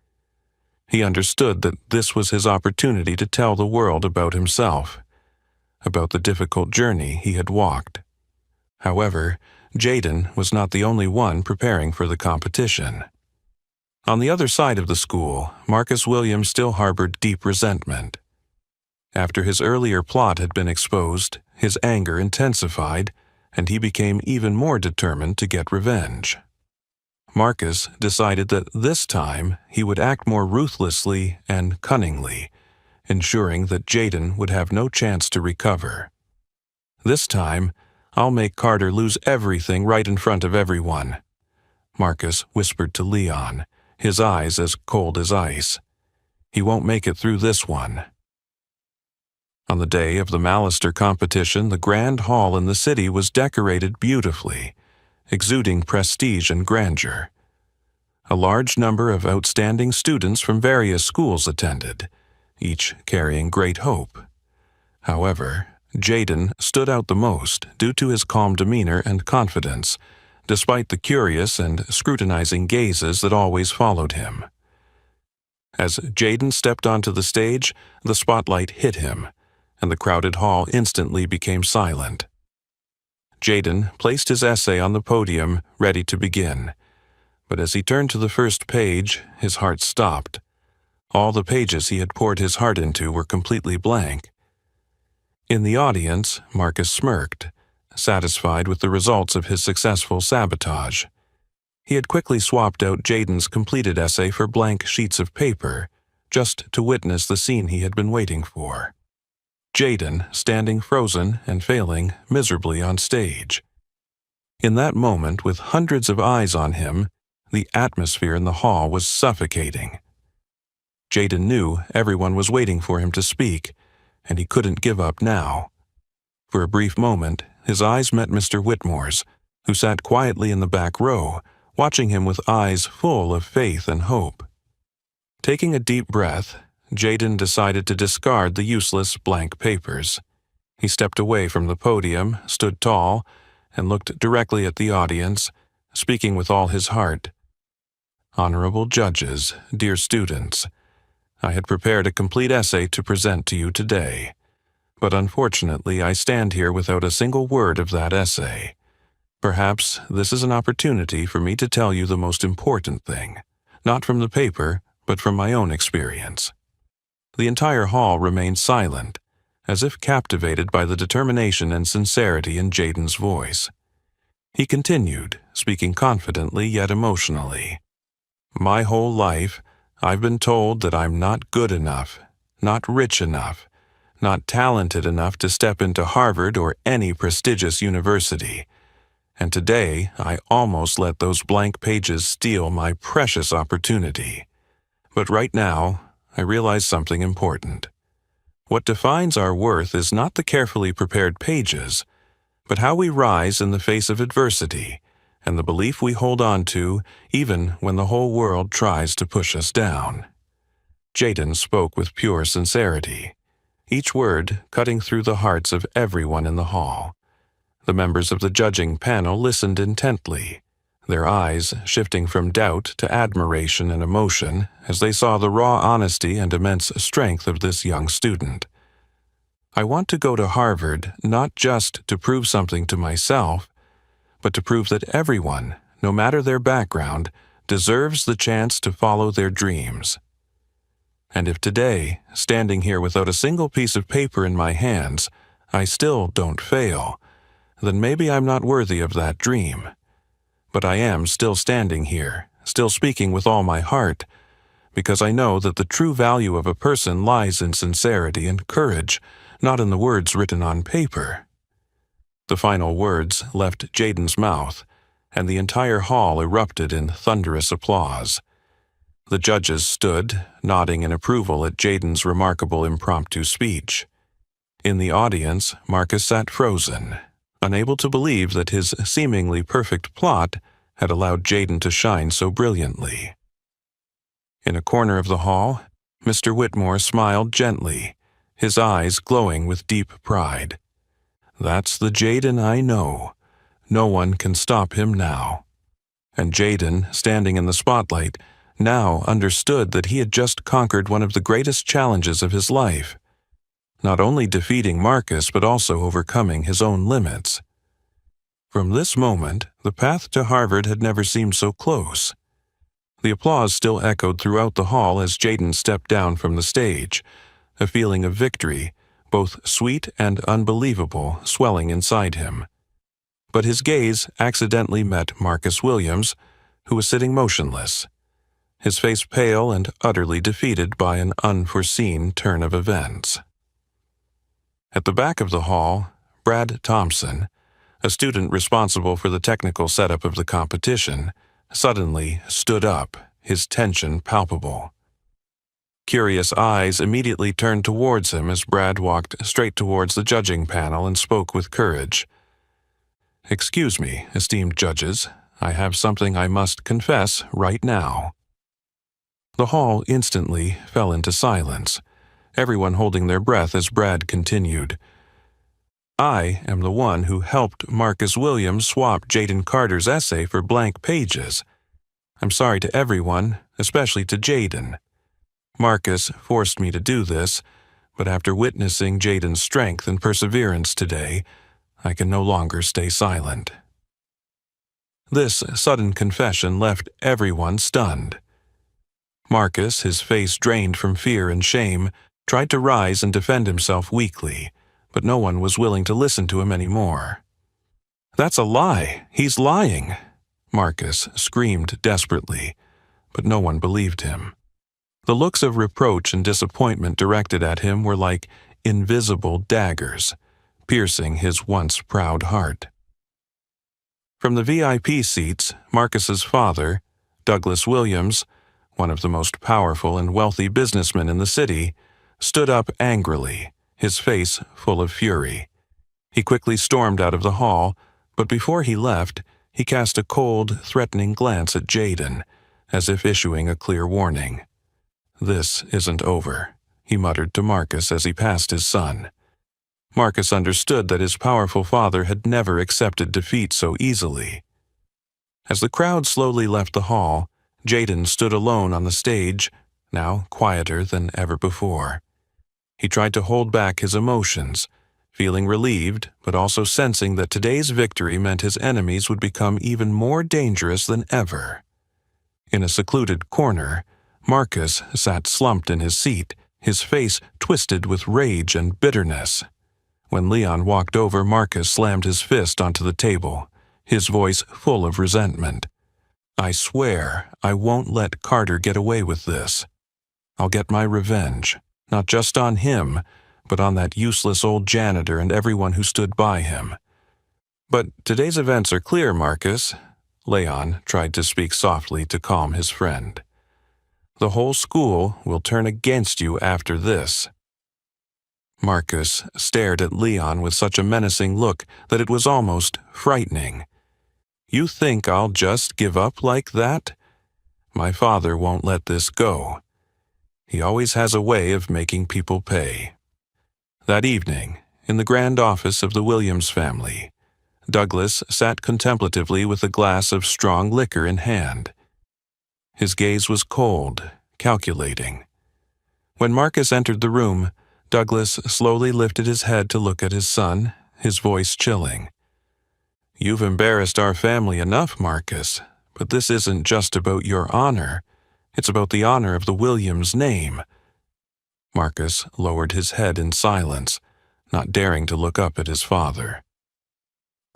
He understood that this was his opportunity to tell the world about himself, about the difficult journey he had walked. However, Jaden was not the only one preparing for the competition. On the other side of the school, Marcus Williams still harbored deep resentment. After his earlier plot had been exposed, his anger intensified, and he became even more determined to get revenge. Marcus decided that this time he would act more ruthlessly and cunningly, ensuring that Jaden would have no chance to recover. "This time, I'll make Carter lose everything right in front of everyone," Marcus whispered to Leon, his eyes as cold as ice. "He won't make it through this one." On the day of the Mallister competition, the grand hall in the city was decorated beautifully, exuding prestige and grandeur. A large number of outstanding students from various schools attended, each carrying great hope. However, Jaden stood out the most due to his calm demeanor and confidence, despite the curious and scrutinizing gazes that always followed him. As Jaden stepped onto the stage, the spotlight hit him, and the crowded hall instantly became silent. Jaden placed his essay on the podium, ready to begin. But as he turned to the first page, his heart stopped. All the pages he had poured his heart into were completely blank. In the audience, Marcus smirked, satisfied with the results of his successful sabotage. He had quickly swapped out Jaden's completed essay for blank sheets of paper, just to witness the scene he had been waiting for. Jaden standing frozen and failing miserably on stage. In that moment, with hundreds of eyes on him, the atmosphere in the hall was suffocating. Jaden knew everyone was waiting for him to speak, and he couldn't give up now. For a brief moment, his eyes met Mr. Whitmore's, who sat quietly in the back row, watching him with eyes full of faith and hope. Taking a deep breath, Jaden decided to discard the useless blank papers. He stepped away from the podium, stood tall, and looked directly at the audience, speaking with all his heart. Honorable judges, dear students, I had prepared a complete essay to present to you today, but unfortunately I stand here without a single word of that essay. Perhaps this is an opportunity for me to tell you the most important thing, not from the paper, but from my own experience. The entire hall remained silent, as if captivated by the determination and sincerity in Jaden's voice. He continued, speaking confidently yet emotionally. My whole life, I've been told that I'm not good enough, not rich enough, not talented enough to step into Harvard or any prestigious university. And today, I almost let those blank pages steal my precious opportunity. But right now, I realize something important. What defines our worth is not the carefully prepared pages, but how we rise in the face of adversity, and the belief we hold on to even when the whole world tries to push us down. Jaden spoke with pure sincerity, each word cutting through the hearts of everyone in the hall. The members of the judging panel listened intently, their eyes shifting from doubt to admiration and emotion as they saw the raw honesty and immense strength of this young student. I want to go to Harvard not just to prove something to myself, but to prove that everyone, no matter their background, deserves the chance to follow their dreams. And if today, standing here without a single piece of paper in my hands, I still don't fail, then maybe I'm not worthy of that dream. But I am still standing here, still speaking with all my heart, because I know that the true value of a person lies in sincerity and courage, not in the words written on paper. The final words left Jaden's mouth, and the entire hall erupted in thunderous applause. The judges stood, nodding in approval at Jaden's remarkable impromptu speech. In the audience, Marcus sat frozen, unable to believe that his seemingly perfect plot had allowed Jaden to shine so brilliantly. In a corner of the hall, Mr. Whitmore smiled gently, his eyes glowing with deep pride. That's the Jaden I know. No one can stop him now. And Jaden, standing in the spotlight, now understood that he had just conquered one of the greatest challenges of his life, not only defeating Marcus but also overcoming his own limits. From this moment, the path to Harvard had never seemed so close. The applause still echoed throughout the hall as Jaden stepped down from the stage, a feeling of victory, both sweet and unbelievable, swelling inside him. But his gaze accidentally met Marcus Williams, who was sitting motionless, his face pale and utterly defeated by an unforeseen turn of events. At the back of the hall, Brad Thompson, a student responsible for the technical setup of the competition, suddenly stood up, his tension palpable. Curious eyes immediately turned towards him as Brad walked straight towards the judging panel and spoke with courage. "Excuse me, esteemed judges, I have something I must confess right now." The hall instantly fell into silence, everyone holding their breath as Brad continued. "I am the one who helped Marcus Williams swap Jaden Carter's essay for blank pages. I'm sorry to everyone, especially to Jaden. Marcus forced me to do this, but after witnessing Jaden's strength and perseverance today, I can no longer stay silent." This sudden confession left everyone stunned. Marcus, his face drained from fear and shame, tried to rise and defend himself weakly, but no one was willing to listen to him anymore. "That's a lie! He's lying!" Marcus screamed desperately, but no one believed him. The looks of reproach and disappointment directed at him were like invisible daggers, piercing his once proud heart. From the VIP seats, Marcus's father, Douglas Williams, one of the most powerful and wealthy businessmen in the city, stood up angrily, his face full of fury. He quickly stormed out of the hall, but before he left, he cast a cold, threatening glance at Jaden, as if issuing a clear warning. "This isn't over," he muttered to Marcus as he passed his son. Marcus understood that his powerful father had never accepted defeat so easily. As the crowd slowly left the hall, Jaden stood alone on the stage, now quieter than ever before. He tried to hold back his emotions, feeling relieved, but also sensing that today's victory meant his enemies would become even more dangerous than ever. In a secluded corner, Marcus sat slumped in his seat, his face twisted with rage and bitterness. When Leon walked over, Marcus slammed his fist onto the table, his voice full of resentment. "I swear I won't let Carter get away with this. I'll get my revenge, not just on him, but on that useless old janitor and everyone who stood by him." "But today's events are clear, Marcus." Leon tried to speak softly to calm his friend. "The whole school will turn against you after this." Marcus stared at Leon with such a menacing look that it was almost frightening. "You think I'll just give up like that? My father won't let this go. He always has a way of making people pay." That evening, in the grand office of the Williams family, Douglas sat contemplatively with a glass of strong liquor in hand. His gaze was cold, calculating. When Marcus entered the room, Douglas slowly lifted his head to look at his son, his voice chilling. "You've embarrassed our family enough, Marcus, but this isn't just about your honor. It's about the honor of the Williams name." Marcus lowered his head in silence, not daring to look up at his father.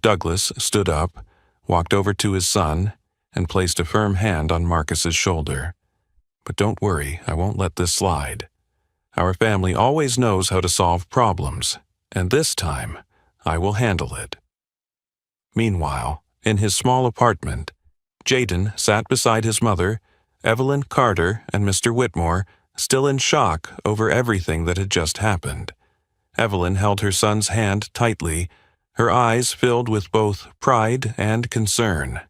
Douglas stood up, walked over to his son, and placed a firm hand on Marcus's shoulder. "But don't worry, I won't let this slide. Our family always knows how to solve problems, and this time I will handle it." Meanwhile, in his small apartment, Jaden sat beside his mother, Evelyn Carter, and Mr. Whitmore, still in shock over everything that had just happened. Evelyn held her son's hand tightly, her eyes filled with both pride and concern.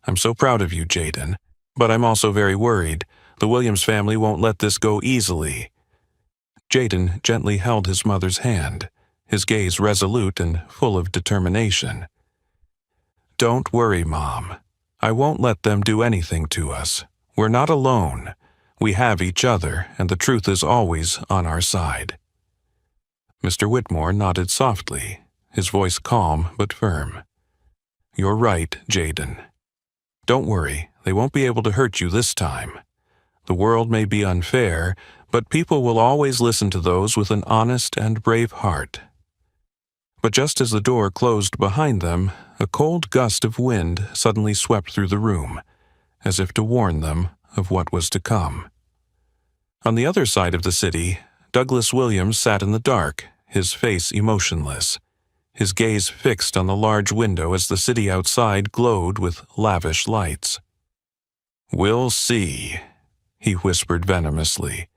"I'm so proud of you, Jaden, but I'm also very worried. The Williams family won't let this go easily." Jaden gently held his mother's hand, his gaze resolute and full of determination. "Don't worry, Mom. I won't let them do anything to us. We're not alone. We have each other, and the truth is always on our side." Mr. Whitmore nodded softly, his voice calm but firm. "You're right, Jaden. Don't worry, they won't be able to hurt you this time. The world may be unfair, but people will always listen to those with an honest and brave heart." But just as the door closed behind them, a cold gust of wind suddenly swept through the room, as if to warn them of what was to come. On the other side of the city, Douglas Williams sat in the dark, his face emotionless, his gaze fixed on the large window as the city outside glowed with lavish lights. "We'll see," he whispered venomously,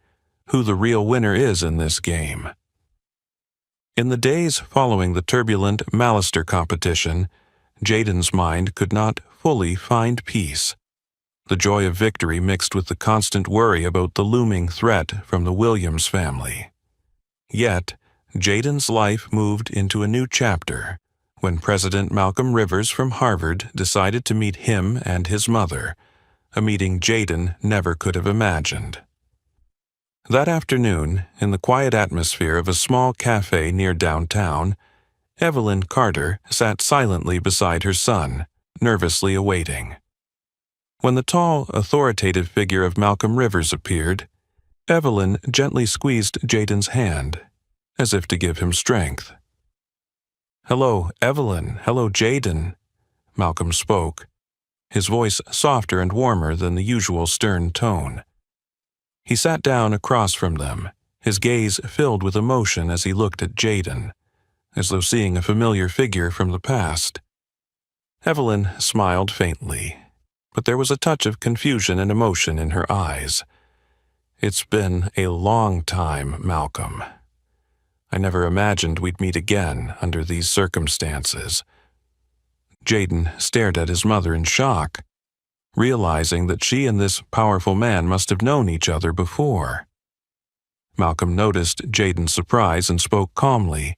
"who the real winner is in this game." In the days following the turbulent Mallister competition, Jaden's mind could not fully find peace. The joy of victory mixed with the constant worry about the looming threat from the Williams family. Yet, Jaden's life moved into a new chapter when President Malcolm Rivers from Harvard decided to meet him and his mother, a meeting Jaden never could have imagined. That afternoon, in the quiet atmosphere of a small cafe near downtown, Evelyn Carter sat silently beside her son, nervously awaiting. When the tall, authoritative figure of Malcolm Rivers appeared, Evelyn gently squeezed Jaden's hand, as if to give him strength. "Hello, Evelyn. Hello, Jaden," Malcolm spoke, his voice softer and warmer than the usual stern tone. He sat down across from them, His gaze filled with emotion as he looked at Jaden, as though seeing a familiar figure from the past. Evelyn smiled faintly, but there was a touch of confusion and emotion in her eyes. "It's been a long time, Malcolm. I never imagined we'd meet again under these circumstances." Jaden stared at his mother in shock, realizing that she and this powerful man must have known each other before. Malcolm noticed Jaden's surprise and spoke calmly.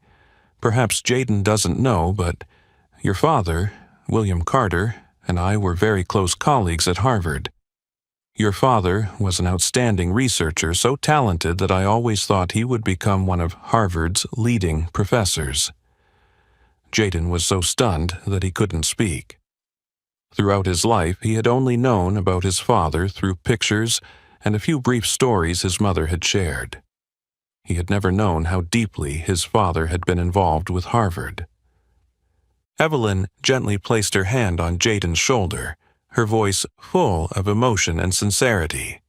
"Perhaps Jaden doesn't know, but your father, William Carter, and I were very close colleagues at Harvard. Your father was an outstanding researcher, so talented that I always thought he would become one of Harvard's leading professors." Jaden was so stunned that he couldn't speak. Throughout his life, he had only known about his father through pictures and a few brief stories his mother had shared. He had never known how deeply his father had been involved with Harvard. Evelyn gently placed her hand on Jaden's shoulder, her voice full of emotion and sincerity.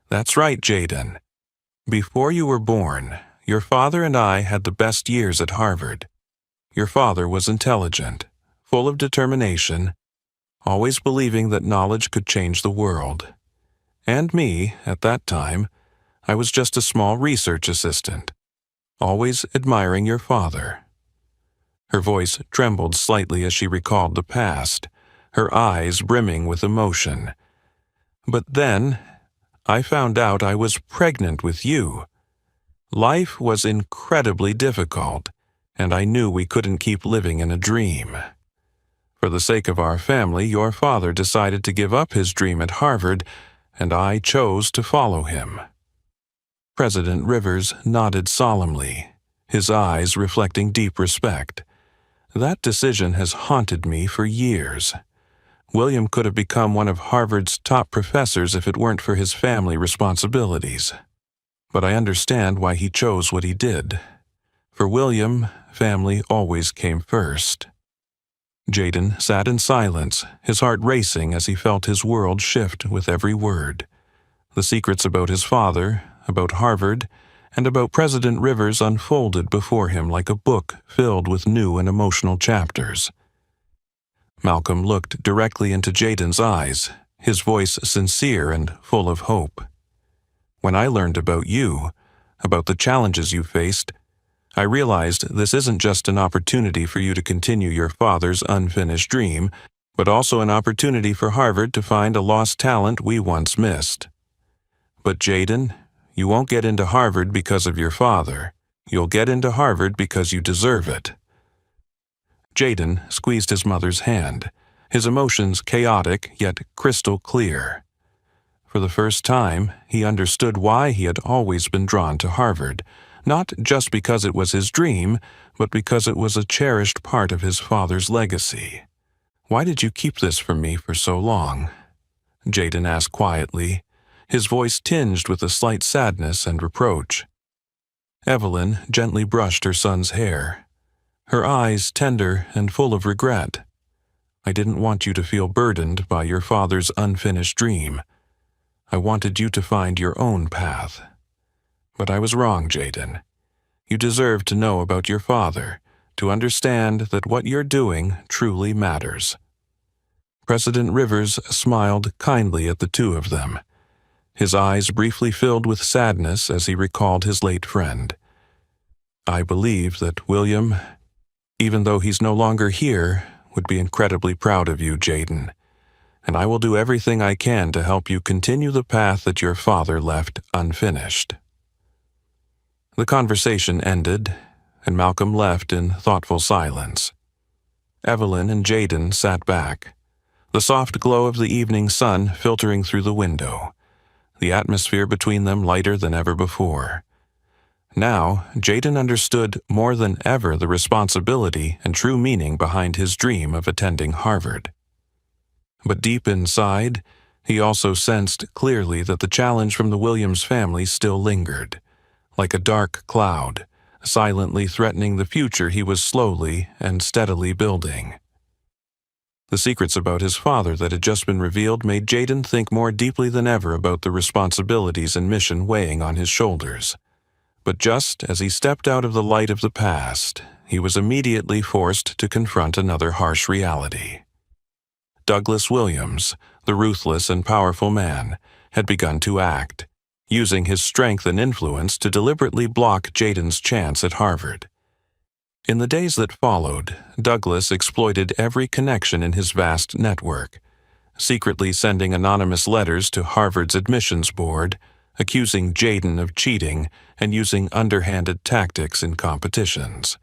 "That's right, Jaden. Before you were born, your father and I had the best years at Harvard. Your father was intelligent, full of determination, always believing that knowledge could change the world. And me, at that time, I was just a small research assistant, always admiring your father." Her voice trembled slightly as she recalled the past, her eyes brimming with emotion. "But then, I found out I was pregnant with you. Life was incredibly difficult, and I knew we couldn't keep living in a dream. For the sake of our family, your father decided to give up his dream at Harvard, and I chose to follow him." President Rivers nodded solemnly, his eyes reflecting deep respect. "That decision has haunted me for years. William could have become one of Harvard's top professors if it weren't for his family responsibilities. But I understand why he chose what he did. For William, family always came first." Jaden sat in silence, his heart racing as he felt his world shift with every word. The secrets about his father, about Harvard, and about President Rivers unfolded before him like a book filled with new and emotional chapters. Malcolm looked directly into Jaden's eyes, his voice sincere and full of hope. "When I learned about you, about the challenges you faced, I realized this isn't just an opportunity for you to continue your father's unfinished dream, but also an opportunity for Harvard to find a lost talent we once missed. But Jaden, you won't get into Harvard because of your father. You'll get into Harvard because you deserve it." Jaden squeezed his mother's hand, his emotions chaotic yet crystal clear. For the first time, he understood why he had always been drawn to Harvard, not just because it was his dream, but because it was a cherished part of his father's legacy. "Why did you keep this from me for so long?" Jaden asked quietly, his voice tinged with a slight sadness and reproach. Evelyn gently brushed her son's hair, her eyes tender and full of regret. "I didn't want you to feel burdened by your father's unfinished dream. I wanted you to find your own path. But I was wrong, Jaden. You deserve to know about your father, to understand that what you're doing truly matters." President Rivers smiled kindly at the two of them. His eyes briefly filled with sadness as he recalled his late friend. "I believe that William, even though he's no longer here, would be incredibly proud of you, Jaden, and I will do everything I can to help you continue the path that your father left unfinished." The conversation ended, and Malcolm left in thoughtful silence. Evelyn and Jaden sat back, the soft glow of the evening sun filtering through the window, the atmosphere between them lighter than ever before. Now, Jaden understood more than ever the responsibility and true meaning behind his dream of attending Harvard. But deep inside, he also sensed clearly that the challenge from the Williams family still lingered, like a dark cloud, silently threatening the future he was slowly and steadily building. The secrets about his father that had just been revealed made Jaden think more deeply than ever about the responsibilities and mission weighing on his shoulders. But just as he stepped out of the light of the past, he was immediately forced to confront another harsh reality. Douglas Williams, the ruthless and powerful man, had begun to act, using his strength and influence to deliberately block Jaden's chance at Harvard. In the days that followed, Douglas exploited every connection in his vast network, secretly sending anonymous letters to Harvard's admissions board, accusing Jaden of cheating and using underhanded tactics in competitions.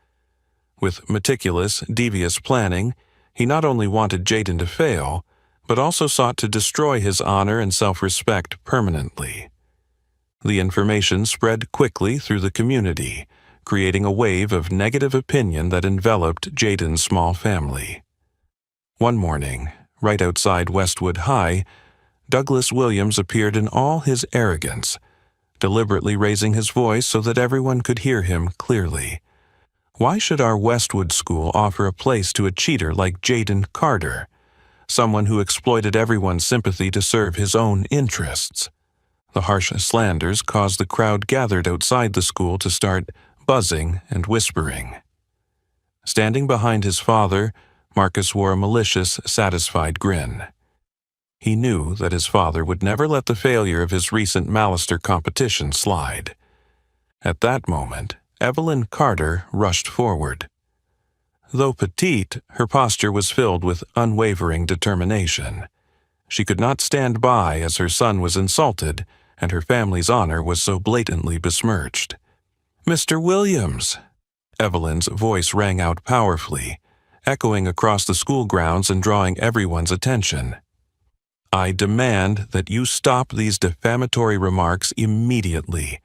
With meticulous, devious planning, he not only wanted Jaden to fail, but also sought to destroy his honor and self-respect permanently. The information spread quickly through the community, creating a wave of negative opinion that enveloped Jaden's small family. One morning, right outside Westwood High, Douglas Williams appeared in all his arrogance, deliberately raising his voice so that everyone could hear him clearly. Why should our Westwood school offer a place to a cheater like Jaden Carter, someone who exploited everyone's sympathy to serve his own interests? The harsh slanders caused the crowd gathered outside the school to start buzzing and whispering. Standing behind his father, Marcus wore a malicious, satisfied grin. He knew that his father would never let the failure of his recent Mallister competition slide. At that moment, Evelyn Carter rushed forward. Though petite, her posture was filled with unwavering determination. She could not stand by as her son was insulted and her family's honor was so blatantly besmirched. "Mr. Williams!" Evelyn's voice rang out powerfully, echoing across the school grounds and drawing everyone's attention. "I demand that you stop these defamatory remarks immediately.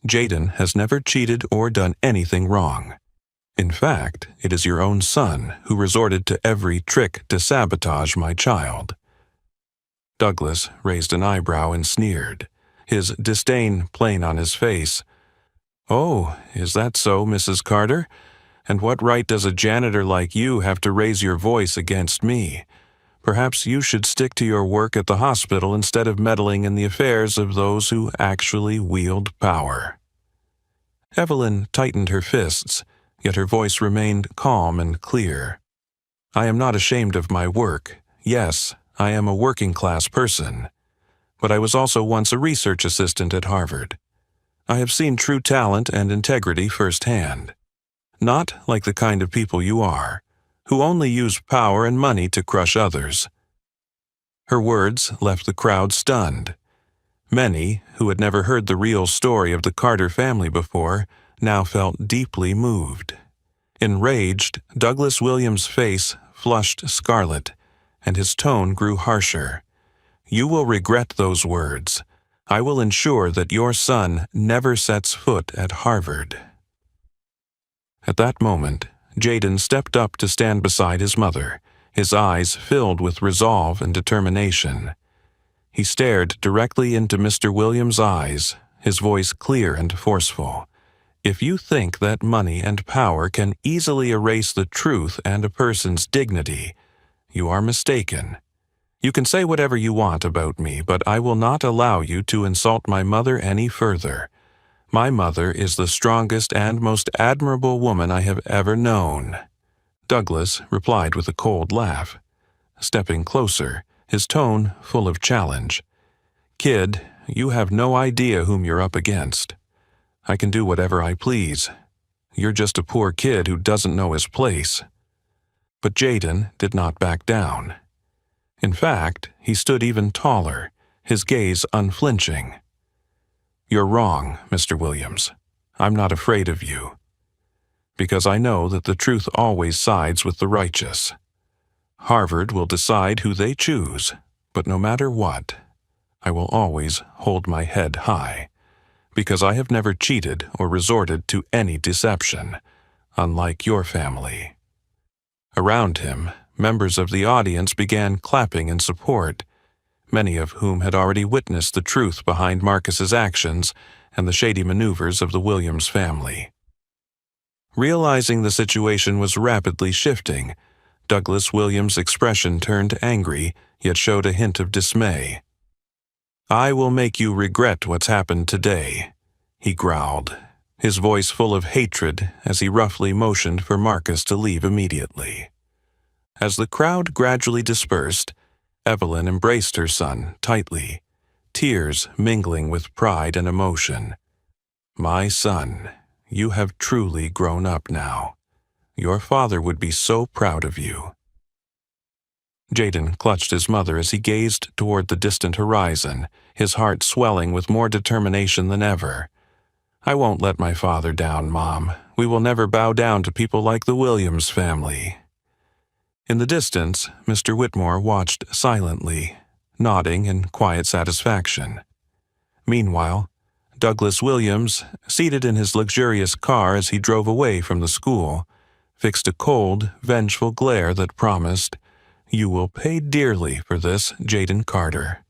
Jaden has never cheated or done anything wrong. In fact, it is your own son who resorted to every trick to sabotage my child." Douglas raised an eyebrow and sneered, his disdain plain on his face. "Oh, is that so, Mrs. Carter? And what right does a janitor like you have to raise your voice against me? Perhaps you should stick to your work at the hospital instead of meddling in the affairs of those who actually wield power." Evelyn tightened her fists, yet her voice remained calm and clear. "I am not ashamed of my work. Yes, I am a working-class person. But I was also once a research assistant at Harvard. I have seen true talent and integrity firsthand. Not like the kind of people you are, who only use power and money to crush others." Her words left the crowd stunned. Many, who had never heard the real story of the Carter family before, now felt deeply moved. Enraged, Douglas Williams' face flushed scarlet, and his tone grew harsher. "You will regret those words. I will ensure that your son never sets foot at Harvard." At that moment, Jaden stepped up to stand beside his mother, his eyes filled with resolve and determination. He stared directly into Mr. Williams' eyes, his voice clear and forceful. "If you think that money and power can easily erase the truth and a person's dignity, you are mistaken. You can say whatever you want about me, but I will not allow you to insult my mother any further. My mother is the strongest and most admirable woman I have ever known." Douglas replied with a cold laugh. Stepping closer, his tone full of challenge. "Kid, you have no idea whom you're up against. I can do whatever I please. You're just a poor kid who doesn't know his place." But Jaden did not back down. In fact, he stood even taller, his gaze unflinching. "You're wrong, Mr. Williams. I'm not afraid of you. Because I know that the truth always sides with the righteous. Harvard will decide who they choose, but no matter what, I will always hold my head high, because I have never cheated or resorted to any deception, unlike your family." Around him, members of the audience began clapping in support, many of whom had already witnessed the truth behind Marcus's actions and the shady maneuvers of the Williams family. Realizing the situation was rapidly shifting, Douglas Williams' expression turned angry, yet showed a hint of dismay. "I will make you regret what's happened today," he growled, his voice full of hatred as he roughly motioned for Marcus to leave immediately. As the crowd gradually dispersed, Evelyn embraced her son tightly, tears mingling with pride and emotion. "My son, you have truly grown up now. Your father would be so proud of you." Jaden clutched his mother as he gazed toward the distant horizon, his heart swelling with more determination than ever. "I won't let my father down, Mom. We will never bow down to people like the Williams family." In the distance, Mr. Whitmore watched silently, nodding in quiet satisfaction. Meanwhile, Douglas Williams, seated in his luxurious car as he drove away from the school, fixed a cold, vengeful glare that promised, "You will pay dearly for this, Jaden Carter.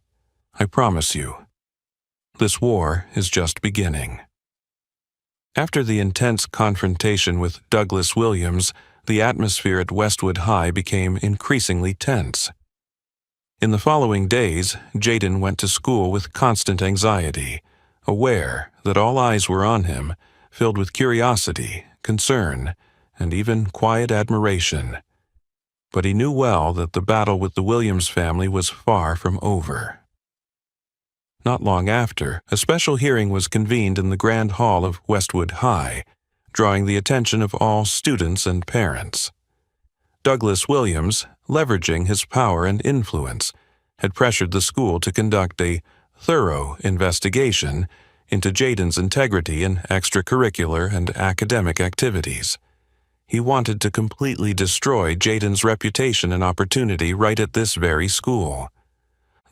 I promise you. This war is just beginning." After the intense confrontation with Douglas Williams, the atmosphere at Westwood High became increasingly tense. In the following days, Jaden went to school with constant anxiety, aware that all eyes were on him, filled with curiosity, concern, and even quiet admiration. But he knew well that the battle with the Williams family was far from over. Not long after, a special hearing was convened in the Grand Hall of Westwood High, drawing the attention of all students and parents. Douglas Williams, leveraging his power and influence, had pressured the school to conduct a thorough investigation into Jaden's integrity in extracurricular and academic activities. He wanted to completely destroy Jaden's reputation and opportunity right at this very school.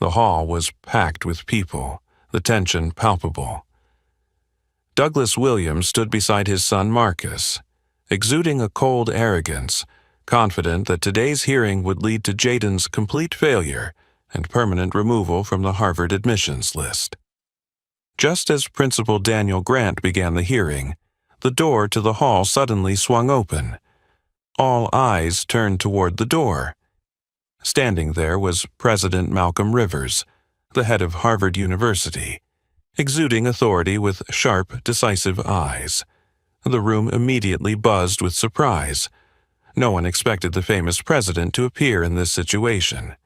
The hall was packed with people, the tension palpable. Douglas Williams stood beside his son Marcus, exuding a cold arrogance, confident that today's hearing would lead to Jaden's complete failure and permanent removal from the Harvard admissions list. Just as Principal Daniel Grant began the hearing, the door to the hall suddenly swung open. All eyes turned toward the door. Standing there was President Malcolm Rivers, the head of Harvard University, exuding authority with sharp, decisive eyes. The room immediately buzzed with surprise. No one expected the famous president to appear in this situation.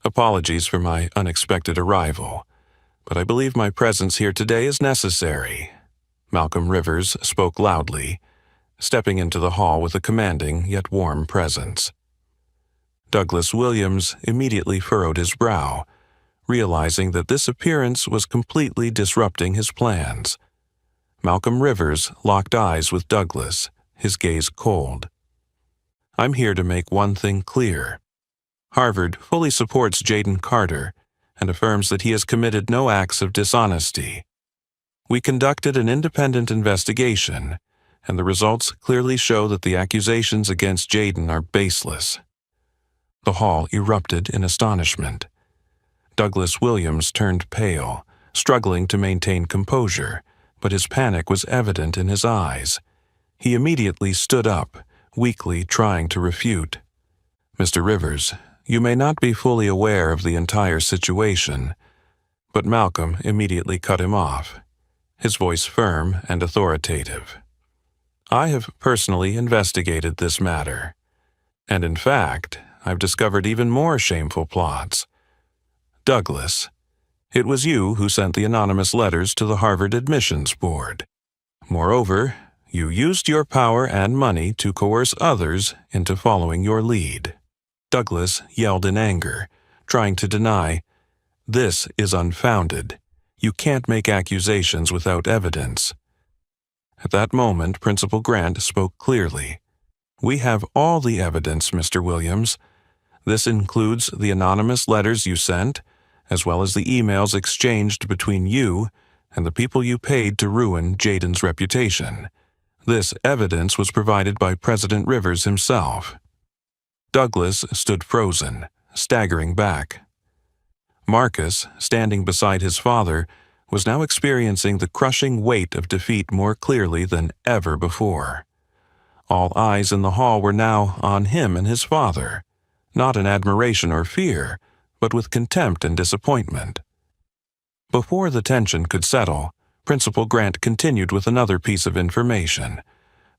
"Apologies for my unexpected arrival, but I believe my presence here today is necessary." Malcolm Rivers spoke loudly, stepping into the hall with a commanding yet warm presence. Douglas Williams immediately furrowed his brow, realizing that this appearance was completely disrupting his plans. Malcolm Rivers locked eyes with Douglas, his gaze cold. "I'm here to make one thing clear. Harvard fully supports Jaden Carter and affirms that he has committed no acts of dishonesty. We conducted an independent investigation, and the results clearly show that the accusations against Jaden are baseless." The hall erupted in astonishment. Douglas Williams turned pale, struggling to maintain composure, but his panic was evident in his eyes. He immediately stood up, weakly trying to refute. "Mr. Rivers, you may not be fully aware of the entire situation," but Malcolm immediately cut him off, his voice firm and authoritative. "I have personally investigated this matter, and in fact, I've discovered even more shameful plots. Douglas, it was you who sent the anonymous letters to the Harvard Admissions Board. Moreover, you used your power and money to coerce others into following your lead." Douglas yelled in anger, trying to deny, "This is unfounded. You can't make accusations without evidence." At that moment, Principal Grant spoke clearly. "We have all the evidence, Mr. Williams. This includes the anonymous letters you sent, as well as the emails exchanged between you and the people you paid to ruin Jaden's reputation. This evidence was provided by President Rivers himself." Douglas stood frozen, staggering back. Marcus, standing beside his father, was now experiencing the crushing weight of defeat more clearly than ever before. All eyes in the hall were now on him and his father, not in admiration or fear, but with contempt and disappointment. Before the tension could settle, Principal Grant continued with another piece of information,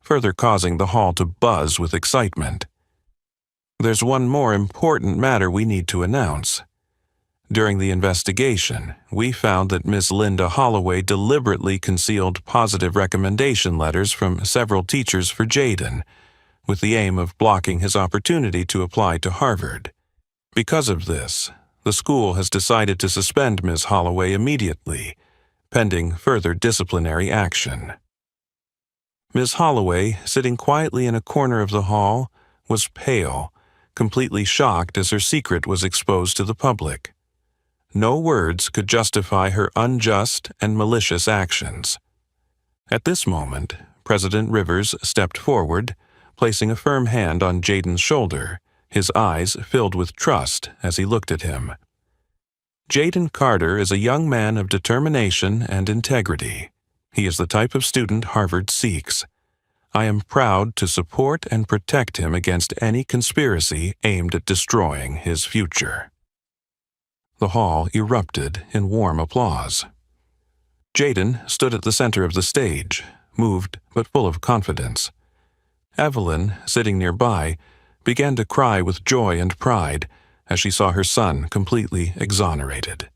further causing the hall to buzz with excitement. "There's one more important matter we need to announce. During the investigation, we found that Miss Linda Holloway deliberately concealed positive recommendation letters from several teachers for Jaden, with the aim of blocking his opportunity to apply to Harvard. Because of this, the school has decided to suspend Ms. Holloway immediately, pending further disciplinary action." Ms. Holloway, sitting quietly in a corner of the hall, was pale, completely shocked as her secret was exposed to the public. No words could justify her unjust and malicious actions. At this moment, President Rivers stepped forward, placing a firm hand on Jaden's shoulder, his eyes filled with trust as he looked at him. "Jaden Carter is a young man of determination and integrity. He is the type of student Harvard seeks. I am proud to support and protect him against any conspiracy aimed at destroying his future." The hall erupted in warm applause. Jaden stood at the center of the stage, moved but full of confidence. Evelyn, sitting nearby, began to cry with joy and pride as she saw her son completely exonerated.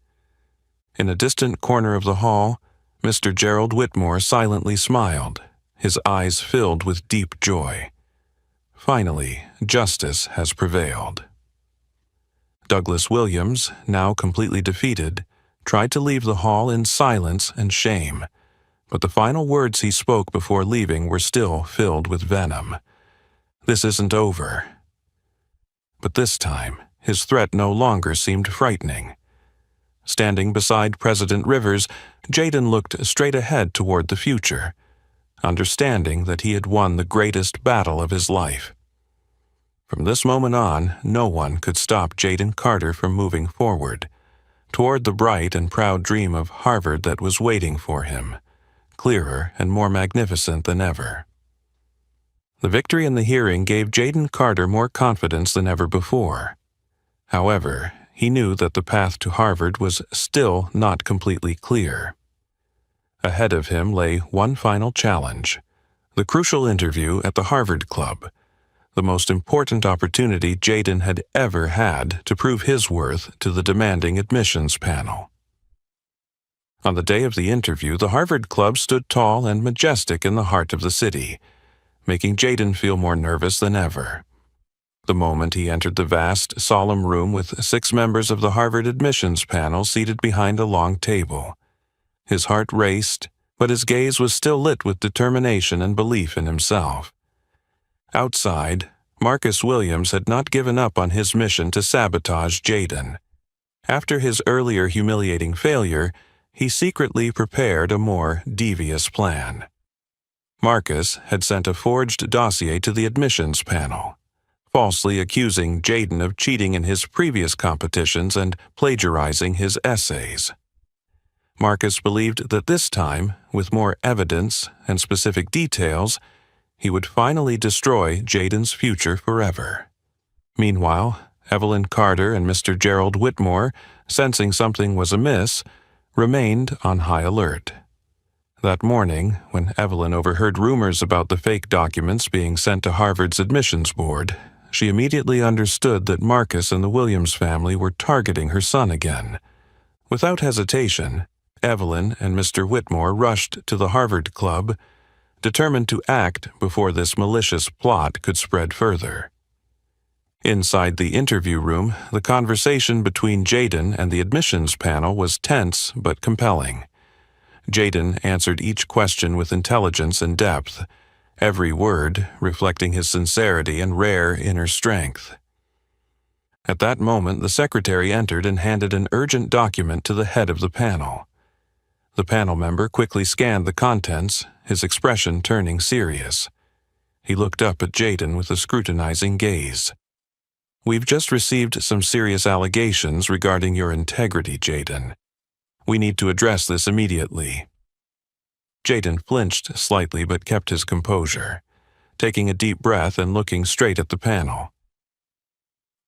In a distant corner of the hall, Mr. Gerald Whitmore silently smiled, his eyes filled with deep joy. Finally, justice has prevailed. Douglas Williams, now completely defeated, tried to leave the hall in silence and shame, but the final words he spoke before leaving were still filled with venom. "This isn't over." But this time, his threat no longer seemed frightening. Standing beside President Rivers, Jaden looked straight ahead toward the future, understanding that he had won the greatest battle of his life. From this moment on, no one could stop Jaden Carter from moving forward, toward the bright and proud dream of Harvard that was waiting for him, clearer and more magnificent than ever. The victory in the hearing gave Jaden Carter more confidence than ever before. However, he knew that the path to Harvard was still not completely clear. Ahead of him lay one final challenge, the crucial interview at the Harvard Club, the most important opportunity Jaden had ever had to prove his worth to the demanding admissions panel. On the day of the interview, the Harvard Club stood tall and majestic in the heart of the city, making Jaden feel more nervous than ever. The moment he entered the vast, solemn room with 6 members of the Harvard admissions panel seated behind a long table, his heart raced, but his gaze was still lit with determination and belief in himself. Outside, Marcus Williams had not given up on his mission to sabotage Jaden. After his earlier humiliating failure, he secretly prepared a more devious plan. Marcus had sent a forged dossier to the admissions panel, falsely accusing Jaden of cheating in his previous competitions and plagiarizing his essays. Marcus believed that this time, with more evidence and specific details, he would finally destroy Jaden's future forever. Meanwhile, Evelyn Carter and Mr. Gerald Whitmore, sensing something was amiss, remained on high alert. That morning, when Evelyn overheard rumors about the fake documents being sent to Harvard's admissions board, she immediately understood that Marcus and the Williams family were targeting her son again. Without hesitation, Evelyn and Mr. Whitmore rushed to the Harvard Club, determined to act before this malicious plot could spread further. Inside the interview room, the conversation between Jaden and the admissions panel was tense but compelling. Jaden answered each question with intelligence and depth, every word reflecting his sincerity and rare inner strength. At that moment, the secretary entered and handed an urgent document to the head of the panel. The panel member quickly scanned the contents, his expression turning serious. He looked up at Jaden with a scrutinizing gaze. "We've just received some serious allegations regarding your integrity, Jaden. We need to address this immediately." Jaden flinched slightly but kept his composure, taking a deep breath and looking straight at the panel.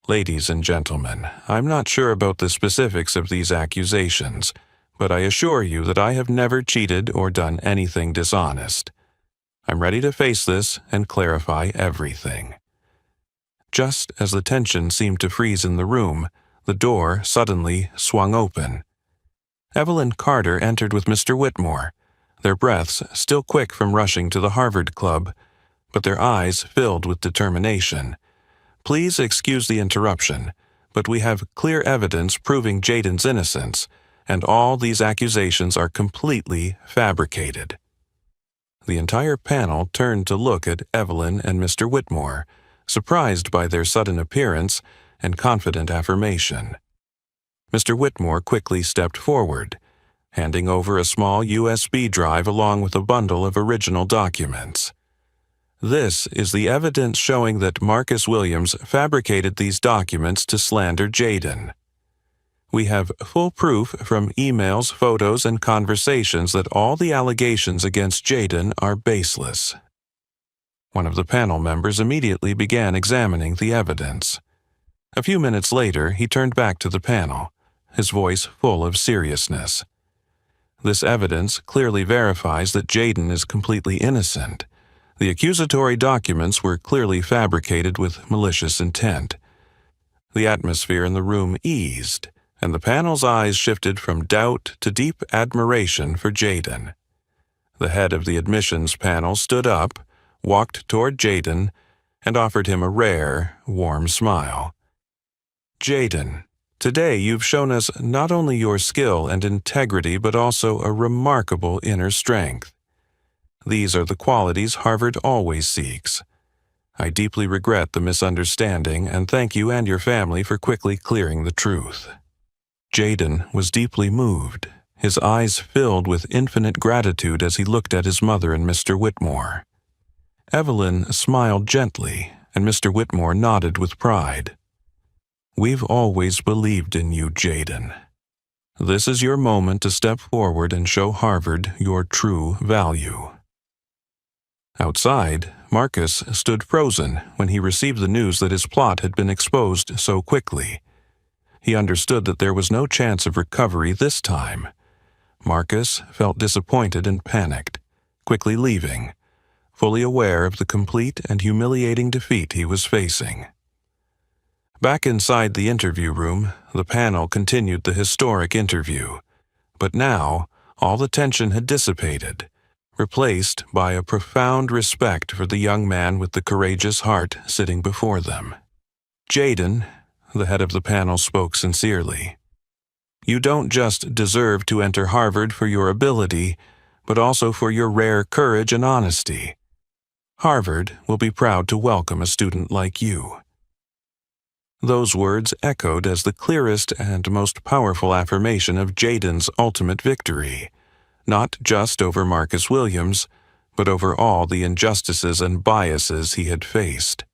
"Ladies and gentlemen, I'm not sure about the specifics of these accusations, but I assure you that I have never cheated or done anything dishonest. I'm ready to face this and clarify everything." Just as the tension seemed to freeze in the room, the door suddenly swung open. Evelyn Carter entered with Mr. Whitmore, their breaths still quick from rushing to the Harvard Club, but their eyes filled with determination. "Please excuse the interruption, but we have clear evidence proving Jaden's innocence, and all these accusations are completely fabricated." The entire panel turned to look at Evelyn and Mr. Whitmore, surprised by their sudden appearance and confident affirmation. Mr. Whitmore quickly stepped forward, handing over a small USB drive along with a bundle of original documents. "This is the evidence showing that Marcus Williams fabricated these documents to slander Jaden. We have full proof from emails, photos, and conversations that all the allegations against Jaden are baseless." One of the panel members immediately began examining the evidence. A few minutes later, he turned back to the panel, his voice full of seriousness. "This evidence clearly verifies that Jaden is completely innocent. The accusatory documents were clearly fabricated with malicious intent." The atmosphere in the room eased, and the panel's eyes shifted from doubt to deep admiration for Jaden. The head of the admissions panel stood up, walked toward Jaden, and offered him a rare, warm smile. "Jaden, today you've shown us not only your skill and integrity but also a remarkable inner strength. These are the qualities Harvard always seeks. I deeply regret the misunderstanding and thank you and your family for quickly clearing the truth." Jaden was deeply moved, his eyes filled with infinite gratitude as he looked at his mother and Mr. Whitmore. Evelyn smiled gently, and Mr. Whitmore nodded with pride. "We've always believed in you, Jaden. This is your moment to step forward and show Harvard your true value." Outside, Marcus stood frozen when he received the news that his plot had been exposed so quickly. He understood that there was no chance of recovery this time. Marcus felt disappointed and panicked, quickly leaving, fully aware of the complete and humiliating defeat he was facing. Back inside the interview room, the panel continued the historic interview, but now all the tension had dissipated, replaced by a profound respect for the young man with the courageous heart sitting before them. "Jaden," the head of the panel spoke sincerely, "you don't just deserve to enter Harvard for your ability, but also for your rare courage and honesty. Harvard will be proud to welcome a student like you." Those words echoed as the clearest and most powerful affirmation of Jaden's ultimate victory, not just over Marcus Williams, but over all the injustices and biases he had faced.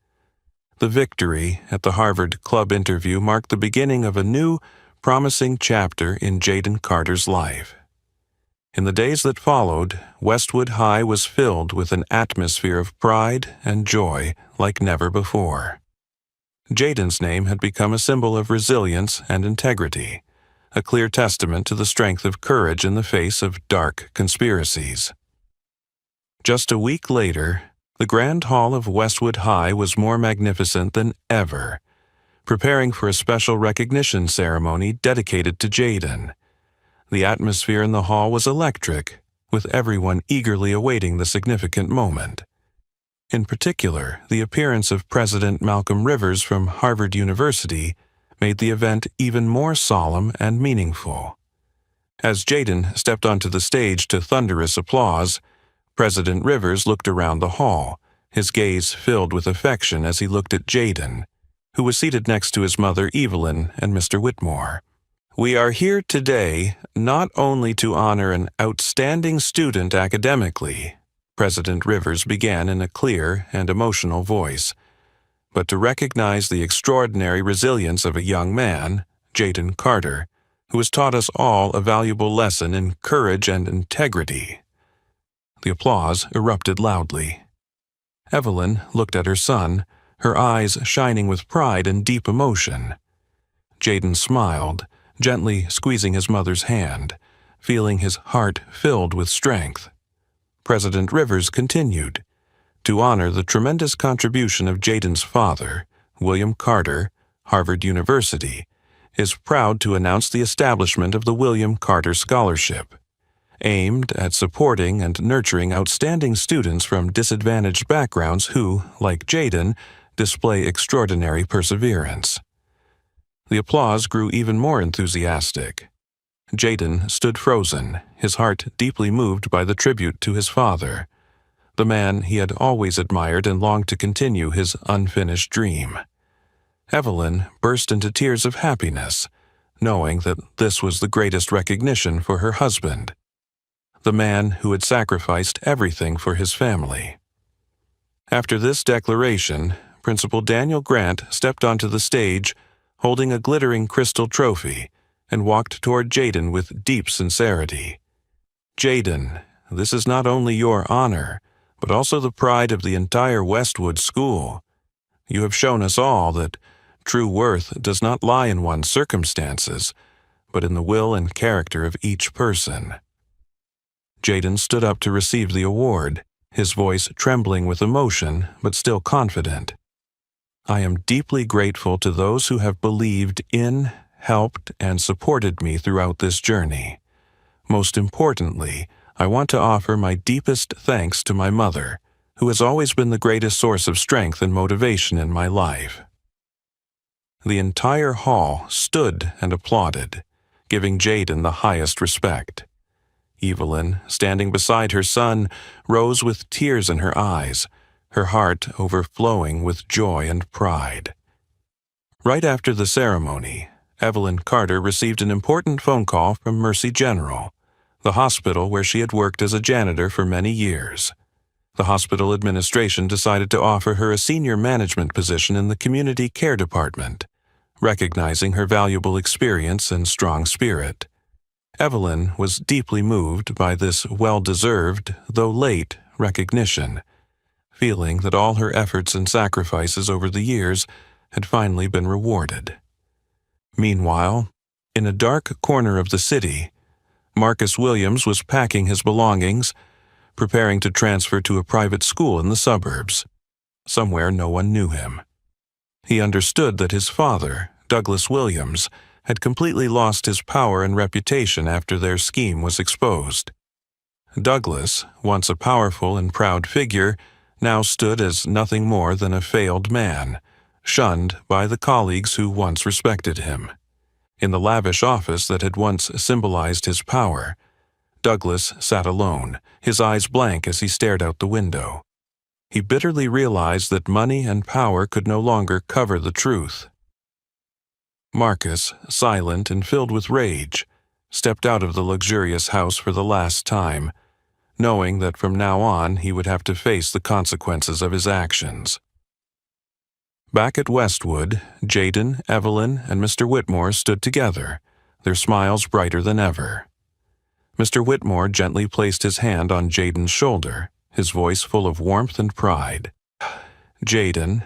The victory at the Harvard Club interview marked the beginning of a new, promising chapter in Jaden Carter's life. In the days that followed, Westwood High was filled with an atmosphere of pride and joy like never before. Jaden's name had become a symbol of resilience and integrity, a clear testament to the strength of courage in the face of dark conspiracies. Just a week later, the Grand Hall of Westwood High was more magnificent than ever, preparing for a special recognition ceremony dedicated to Jaden. The atmosphere in the hall was electric, with everyone eagerly awaiting the significant moment. In particular, the appearance of President Malcolm Rivers from Harvard University made the event even more solemn and meaningful. As Jaden stepped onto the stage to thunderous applause, President Rivers looked around the hall, his gaze filled with affection as he looked at Jaden, who was seated next to his mother Evelyn and Mr. Whitmore. "We are here today not only to honor an outstanding student academically," President Rivers began in a clear and emotional voice, "but to recognize the extraordinary resilience of a young man, Jaden Carter, who has taught us all a valuable lesson in courage and integrity." The applause erupted loudly. Evelyn looked at her son, her eyes shining with pride and deep emotion. Jaden smiled, gently squeezing his mother's hand, feeling his heart filled with strength. President Rivers continued, "To honor the tremendous contribution of Jaden's father, William Carter, Harvard University, is proud to announce the establishment of the William Carter Scholarship, aimed at supporting and nurturing outstanding students from disadvantaged backgrounds who, like Jaden, display extraordinary perseverance." The applause grew even more enthusiastic. Jaden stood frozen, his heart deeply moved by the tribute to his father, the man he had always admired and longed to continue his unfinished dream. Evelyn burst into tears of happiness, knowing that this was the greatest recognition for her husband, the man who had sacrificed everything for his family. After this declaration, Principal Daniel Grant stepped onto the stage, holding a glittering crystal trophy, and walked toward Jaden with deep sincerity. "Jaden, this is not only your honor, but also the pride of the entire Westwood School. You have shown us all that true worth does not lie in one's circumstances, but in the will and character of each person." Jaden stood up to receive the award, his voice trembling with emotion but still confident. "I am deeply grateful to those who have believed in, helped, and supported me throughout this journey. Most importantly, I want to offer my deepest thanks to my mother, who has always been the greatest source of strength and motivation in my life." The entire hall stood and applauded, giving Jaden the highest respect. Evelyn, standing beside her son, rose with tears in her eyes, her heart overflowing with joy and pride. Right after the ceremony, Evelyn Carter received an important phone call from Mercy General, the hospital where she had worked as a janitor for many years. The hospital administration decided to offer her a senior management position in the community care department, recognizing her valuable experience and strong spirit. Evelyn was deeply moved by this well-deserved, though late, recognition, feeling that all her efforts and sacrifices over the years had finally been rewarded. Meanwhile, in a dark corner of the city, Marcus Williams was packing his belongings, preparing to transfer to a private school in the suburbs, somewhere no one knew him. He understood that his father, Douglas Williams, had completely lost his power and reputation after their scheme was exposed. Douglas, once a powerful and proud figure, now stood as nothing more than a failed man, shunned by the colleagues who once respected him. In the lavish office that had once symbolized his power, Douglas sat alone, his eyes blank as he stared out the window. He bitterly realized that money and power could no longer cover the truth. Marcus, silent and filled with rage, stepped out of the luxurious house for the last time, knowing that from now on he would have to face the consequences of his actions. Back at Westwood, Jaden, Evelyn, and Mr. Whitmore stood together, their smiles brighter than ever. Mr. Whitmore gently placed his hand on Jaden's shoulder, his voice full of warmth and pride. "Jaden,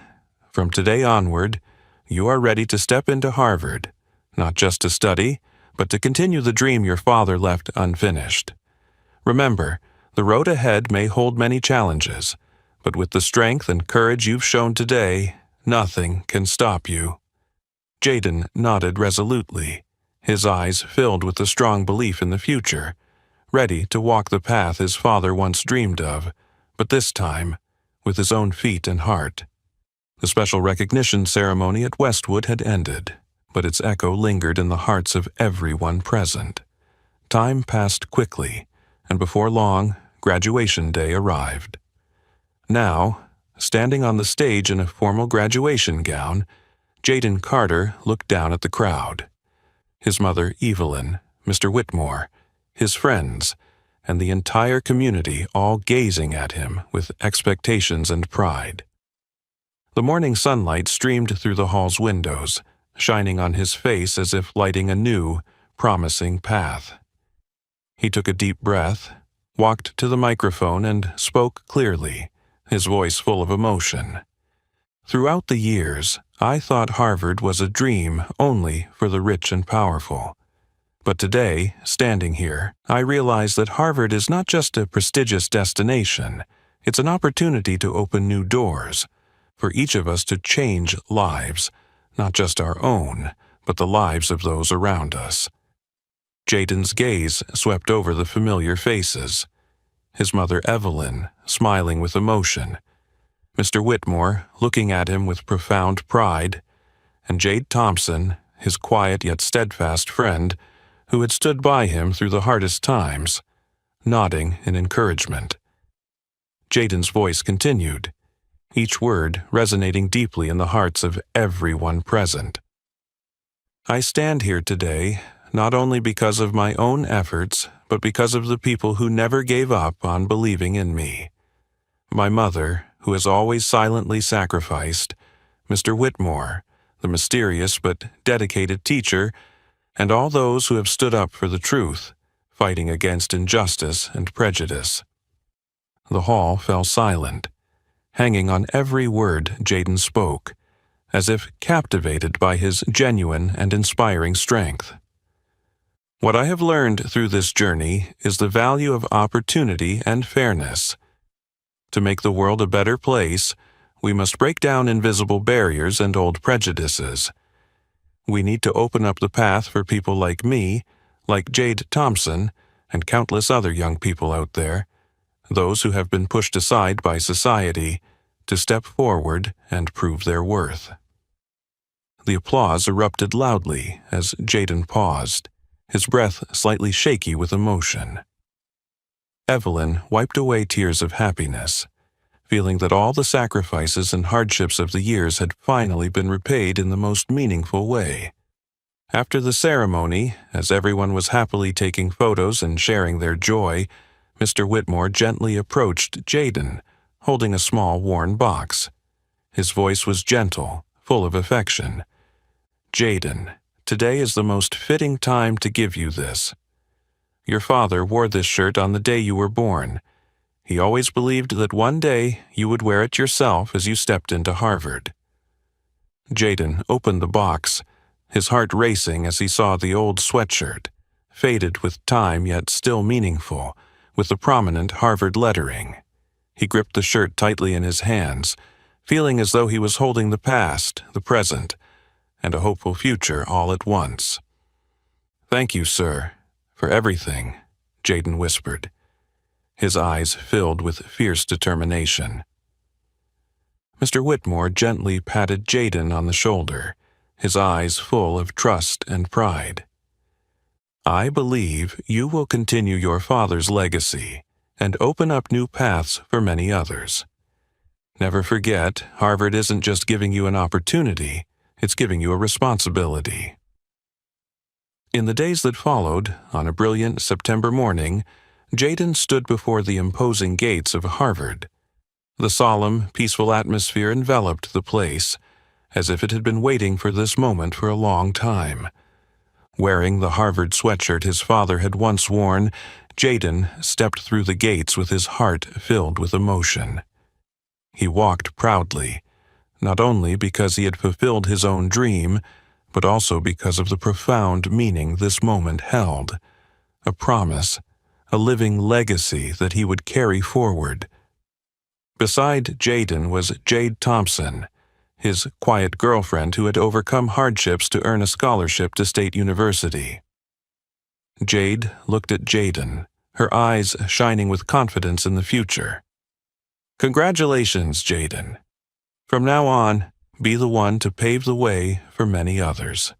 from today onward, you are ready to step into Harvard, not just to study, but to continue the dream your father left unfinished. Remember, the road ahead may hold many challenges, but with the strength and courage you've shown today, nothing can stop you." Jaden nodded resolutely, his eyes filled with a strong belief in the future, ready to walk the path his father once dreamed of, but this time with his own feet and heart. The special recognition ceremony at Westwood had ended, but its echo lingered in the hearts of everyone present. Time passed quickly, and before long, graduation day arrived. Now, standing on the stage in a formal graduation gown, Jaden Carter looked down at the crowd. His mother, Evelyn, Mr. Whitmore, his friends, and the entire community all gazing at him with expectations and pride. The morning sunlight streamed through the hall's windows, shining on his face as if lighting a new, promising path. He took a deep breath, walked to the microphone, and spoke clearly, his voice full of emotion. "Throughout the years, I thought Harvard was a dream only for the rich and powerful. But today, standing here, I realize that Harvard is not just a prestigious destination. It's an opportunity to open new doors, for each of us to change lives, not just our own, but the lives of those around us. Jaden's gaze swept over the familiar faces. His mother Evelyn, smiling with emotion, Mr. Whitmore, looking at him with profound pride, and Jade Thompson, his quiet yet steadfast friend, who had stood by him through the hardest times, nodding in encouragement. Jaden's voice continued, each word resonating deeply in the hearts of everyone present. I stand here today not only because of my own efforts, but because of the people who never gave up on believing in me. My mother, who has always silently sacrificed, Mr. Whitmore, the mysterious but dedicated teacher, and all those who have stood up for the truth, fighting against injustice and prejudice. The hall fell silent, hanging on every word Jaden spoke, as if captivated by his genuine and inspiring strength. What I have learned through this journey is the value of opportunity and fairness. To make the world a better place, we must break down invisible barriers and old prejudices. We need to open up the path for people like me, like Jade Thompson, and countless other young people out there, those who have been pushed aside by society, to step forward and prove their worth. The applause erupted loudly as Jaden paused, his breath slightly shaky with emotion. Evelyn wiped away tears of happiness, feeling that all the sacrifices and hardships of the years had finally been repaid in the most meaningful way. After the ceremony, as everyone was happily taking photos and sharing their joy, Mr. Whitmore gently approached Jaden, holding a small worn box. His voice was gentle, full of affection. "Jaden, today is the most fitting time to give you this. Your father wore this shirt on the day you were born. He always believed that one day you would wear it yourself as you stepped into Harvard." Jaden opened the box, his heart racing as he saw the old sweatshirt, faded with time yet still meaningful, with the prominent Harvard lettering. He gripped the shirt tightly in his hands, feeling as though he was holding the past, the present, and a hopeful future all at once. "Thank you, sir, for everything," Jaden whispered, his eyes filled with fierce determination. Mr. Whitmore gently patted Jaden on the shoulder, his eyes full of trust and pride. "I believe you will continue your father's legacy and open up new paths for many others. Never forget, Harvard isn't just giving you an opportunity, it's giving you a responsibility." In the days that followed, on a brilliant September morning, Jaden stood before the imposing gates of Harvard. The solemn, peaceful atmosphere enveloped the place, as if it had been waiting for this moment for a long time. Wearing the Harvard sweatshirt his father had once worn, Jaden stepped through the gates with his heart filled with emotion. He walked proudly, not only because he had fulfilled his own dream, but also because of the profound meaning this moment held, a promise, a living legacy that he would carry forward. Beside Jaden was Jade Thompson, his quiet girlfriend who had overcome hardships to earn a scholarship to State University. Jade looked at Jaden, her eyes shining with confidence in the future. "Congratulations, Jaden. From now on, be the one to pave the way for many others."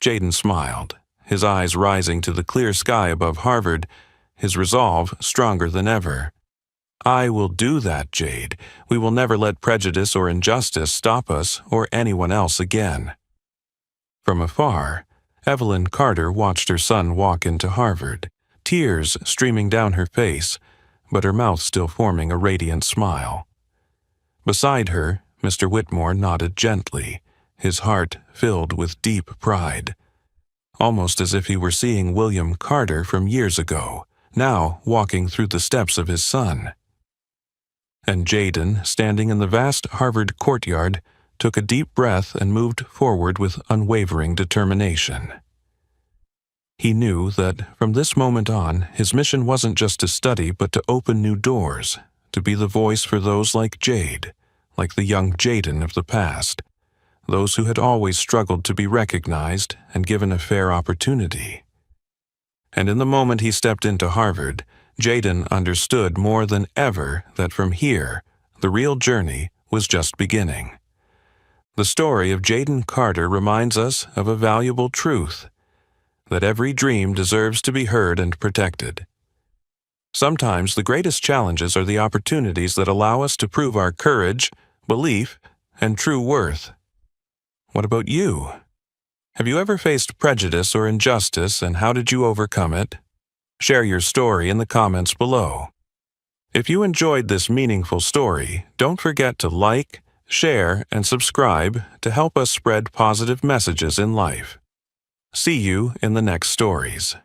Jaden smiled, his eyes rising to the clear sky above Harvard, his resolve stronger than ever. "I will do that, Jade. We will never let prejudice or injustice stop us or anyone else again." From afar, Evelyn Carter watched her son walk into Harvard, tears streaming down her face, but her mouth still forming a radiant smile. Beside her, Mr. Whitmore nodded gently, his heart filled with deep pride, almost as if he were seeing William Carter from years ago, now walking through the steps of his son. And Jaden, standing in the vast Harvard courtyard, took a deep breath and moved forward with unwavering determination. He knew that from this moment on, his mission wasn't just to study, but to open new doors, to be the voice for those like Jade, like the young Jaden of the past, those who had always struggled to be recognized and given a fair opportunity. And in the moment he stepped into Harvard, Jaden understood more than ever that from here, the real journey was just beginning. The story of Jaden Carter reminds us of a valuable truth, that every dream deserves to be heard and protected. Sometimes the greatest challenges are the opportunities that allow us to prove our courage, belief, and true worth. What about you? Have you ever faced prejudice or injustice, and how did you overcome it? Share your story in the comments below. If you enjoyed this meaningful story, don't forget to like, share, and subscribe to help us spread positive messages in life. See you in the next stories.